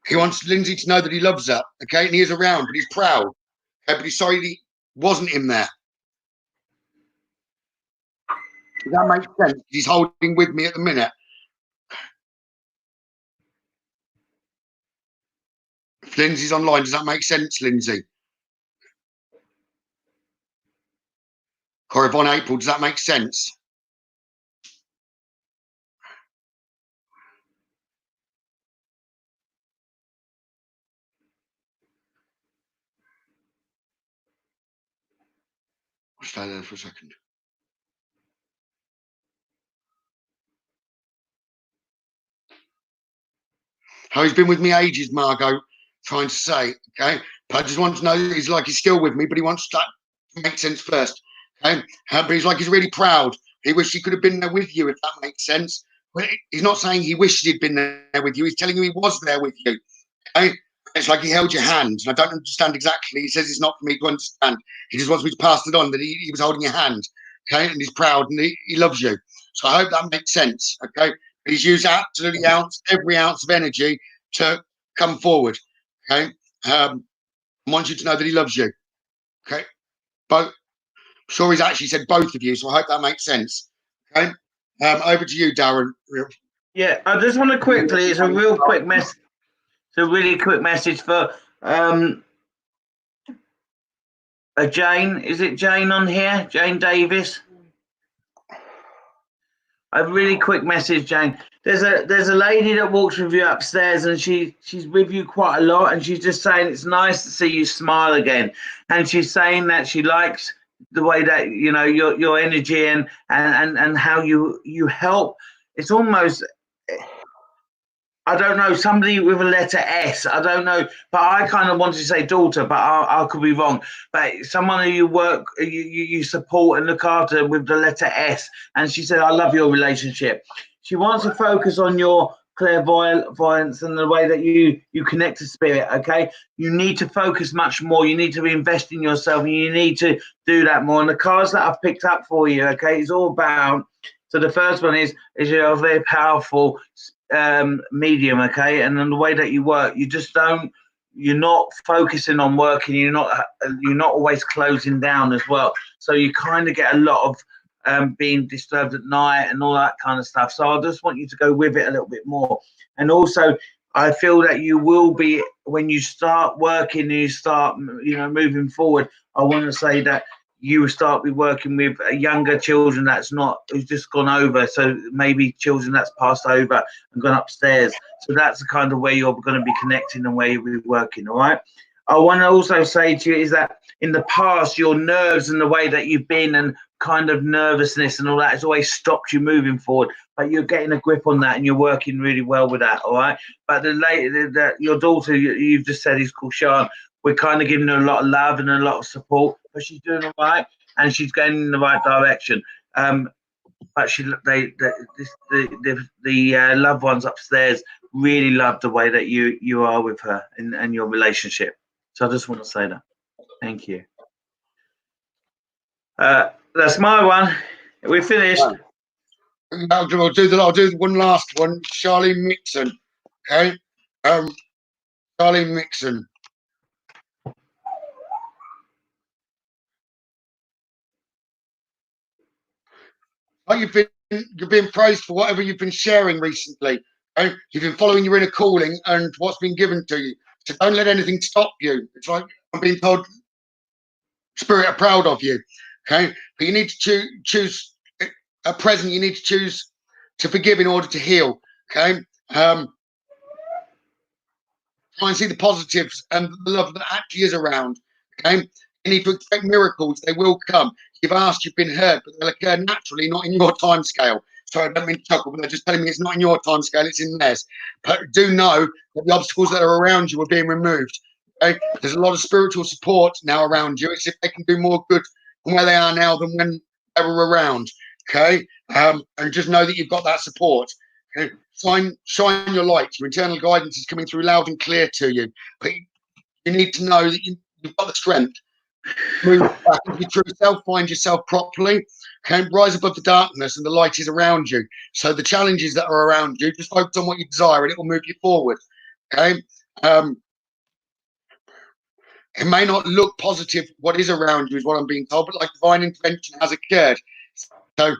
He wants Lindsay to know that he loves her, okay? And he is around, but he's proud. Okay? But he's sorry that he wasn't in there. Does that make sense? He's holding with me at the minute. If Lindsay's online, does that make sense, Lindsay? Or Yvonne, April, does that make sense? I'll stay there for a second. Oh, he's been with me ages, Margot, trying to say, okay? But I just want to know that he's still with me, but he wants that to make sense first. Okay? But he's like he's really proud. He wished he could have been there with you, if that makes sense. Well, he's not saying he wished he'd been there with you. He's telling you he was there with you. Okay? It's like he held your hand. And I don't understand exactly. He says it's not for me to understand. He just wants me to pass it on, that he was holding your hand. Okay? And he's proud and he loves you. So I hope that makes sense. Okay? He's used absolutely every ounce of energy to come forward. Okay? I want you to know that he loves you. Okay? Both. I'm sure he's actually said both of you, so I hope that makes sense. Okay? Over to you, Darren. Yeah, I just want to quickly, it's a real quick message. It's a really quick message for Jane. Is it Jane on here? Jane Davis? A really quick message, Jane. There's a lady that walks with you upstairs, and she's with you quite a lot, and she's just saying it's nice to see you smile again. And she's saying that she likes the way that your energy and how you help. It's almost, I don't know, somebody with a letter S. I don't know, but I kind of wanted to say daughter, but I could be wrong. But someone who you support and look after with the letter S. And she said, I love your relationship. She wants to focus on your clairvoyance and the way that you connect to spirit. Okay, you need to focus much more. You need to invest in yourself, and you need to do that more. And the cards that I've picked up for you, okay, is all about. So the first one is you're a very powerful medium, okay, and then the way that you work, you're not focusing on working. You're not always closing down as well. So you kind of get a lot of being disturbed at night and all that kind of stuff. So I just want you to go with it a little bit more. And also, I feel that you will be, when you start working and you start, moving forward, I want to say that you will start be working with younger children who's just gone over. So maybe children that's passed over and gone upstairs. So that's the kind of way you're going to be connecting and where you'll be working, all right? I want to also say to you is that in the past, your nerves and the way that you've been and kind of nervousness and all that has always stopped you moving forward, but you're getting a grip on that and you're working really well with that, all right? But your daughter, you've just said, is called Sean, we're kind of giving her a lot of love and a lot of support, but she's doing all right and she's going in the right direction. But the loved ones upstairs really love the way that you are with her and your relationship. So I just want to say that. Thank you. That's my one. We're finished. I'll do one last one. Charlie Mixon. Okay. Charlie Mixon. Oh, you've been praised for whatever you've been sharing recently. Okay? You've been following your inner calling and what's been given to you. So don't let anything stop you. It's like I'm being told, Spirit are proud of you. Okay, but you need to choose at present. You need to choose to forgive in order to heal. Okay, try and see the positives and the love that actually is around. Okay, you need to expect miracles. They will come. You've asked, you've been heard, but they'll occur naturally, not in your time scale. Sorry, I don't mean to chuckle, but they're just telling me it's not in your time scale, it's in theirs. But do know that the obstacles that are around you are being removed. Okay, there's a lot of spiritual support now around you. It's if they can do more good from where they are now than when they were around. Okay, and just know that you've got that support. Okay? Shine your light. Your internal guidance is coming through loud and clear to you. But you need to know that you've got the strength. Move back into your true self, find yourself properly. Okay, rise above the darkness, and the light is around you. So the challenges that are around you, just focus on what you desire, and it will move you forward. Okay. It may not look positive, what is around you is what I'm being told, but like divine intervention has occurred. So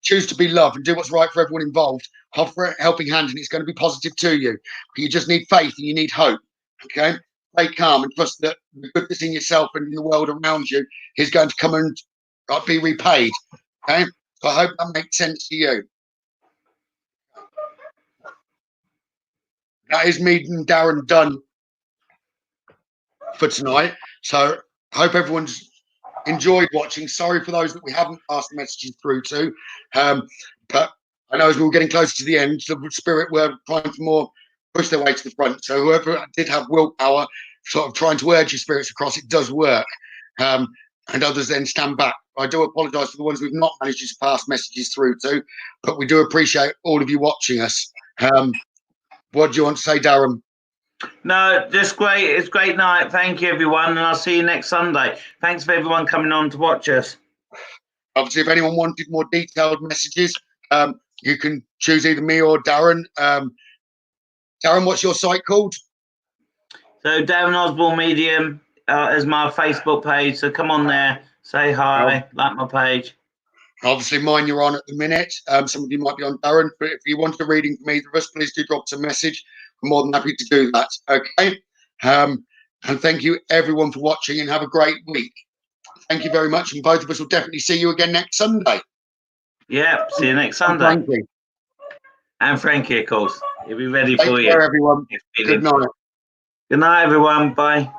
choose to be love and do what's right for everyone involved. Offer a helping hand and it's going to be positive to you. But you just need faith and you need hope. Okay? Stay calm and trust that the goodness in yourself and in the world around you is going to come and be repaid. Okay? So I hope that makes sense to you. That is me and Darren done for tonight. So I hope everyone's enjoyed watching. Sorry for those that we haven't passed the messages through to. But I know as we were getting closer to the end, the spirit were trying to more push their way to the front. So whoever did have willpower, sort of trying to urge your spirits across, it does work. And others then stand back. I do apologise for the ones we've not managed to pass messages through to, but we do appreciate all of you watching us. What do you want to say, Darren? No, just great. It's a great night. Thank you, everyone. And I'll see you next Sunday. Thanks for everyone coming on to watch us. Obviously, if anyone wanted more detailed messages, you can choose either me or Darren. Darren, what's your site called? So Darren Osborne Medium is my Facebook page. So come on there, say hi, like my page. Obviously, mine you're on at the minute. Some of you might be on Darren, but if you want a reading from either of us, please do drop us a message. I'm more than happy to do that. Okay. And thank you everyone for watching and have a great week. Thank you very much. And both of us will definitely see you again next Sunday. Yeah, see you next Sunday. And Frankie, of course. He'll be ready for you. Take care, everyone. Good night. Good night, everyone. Bye.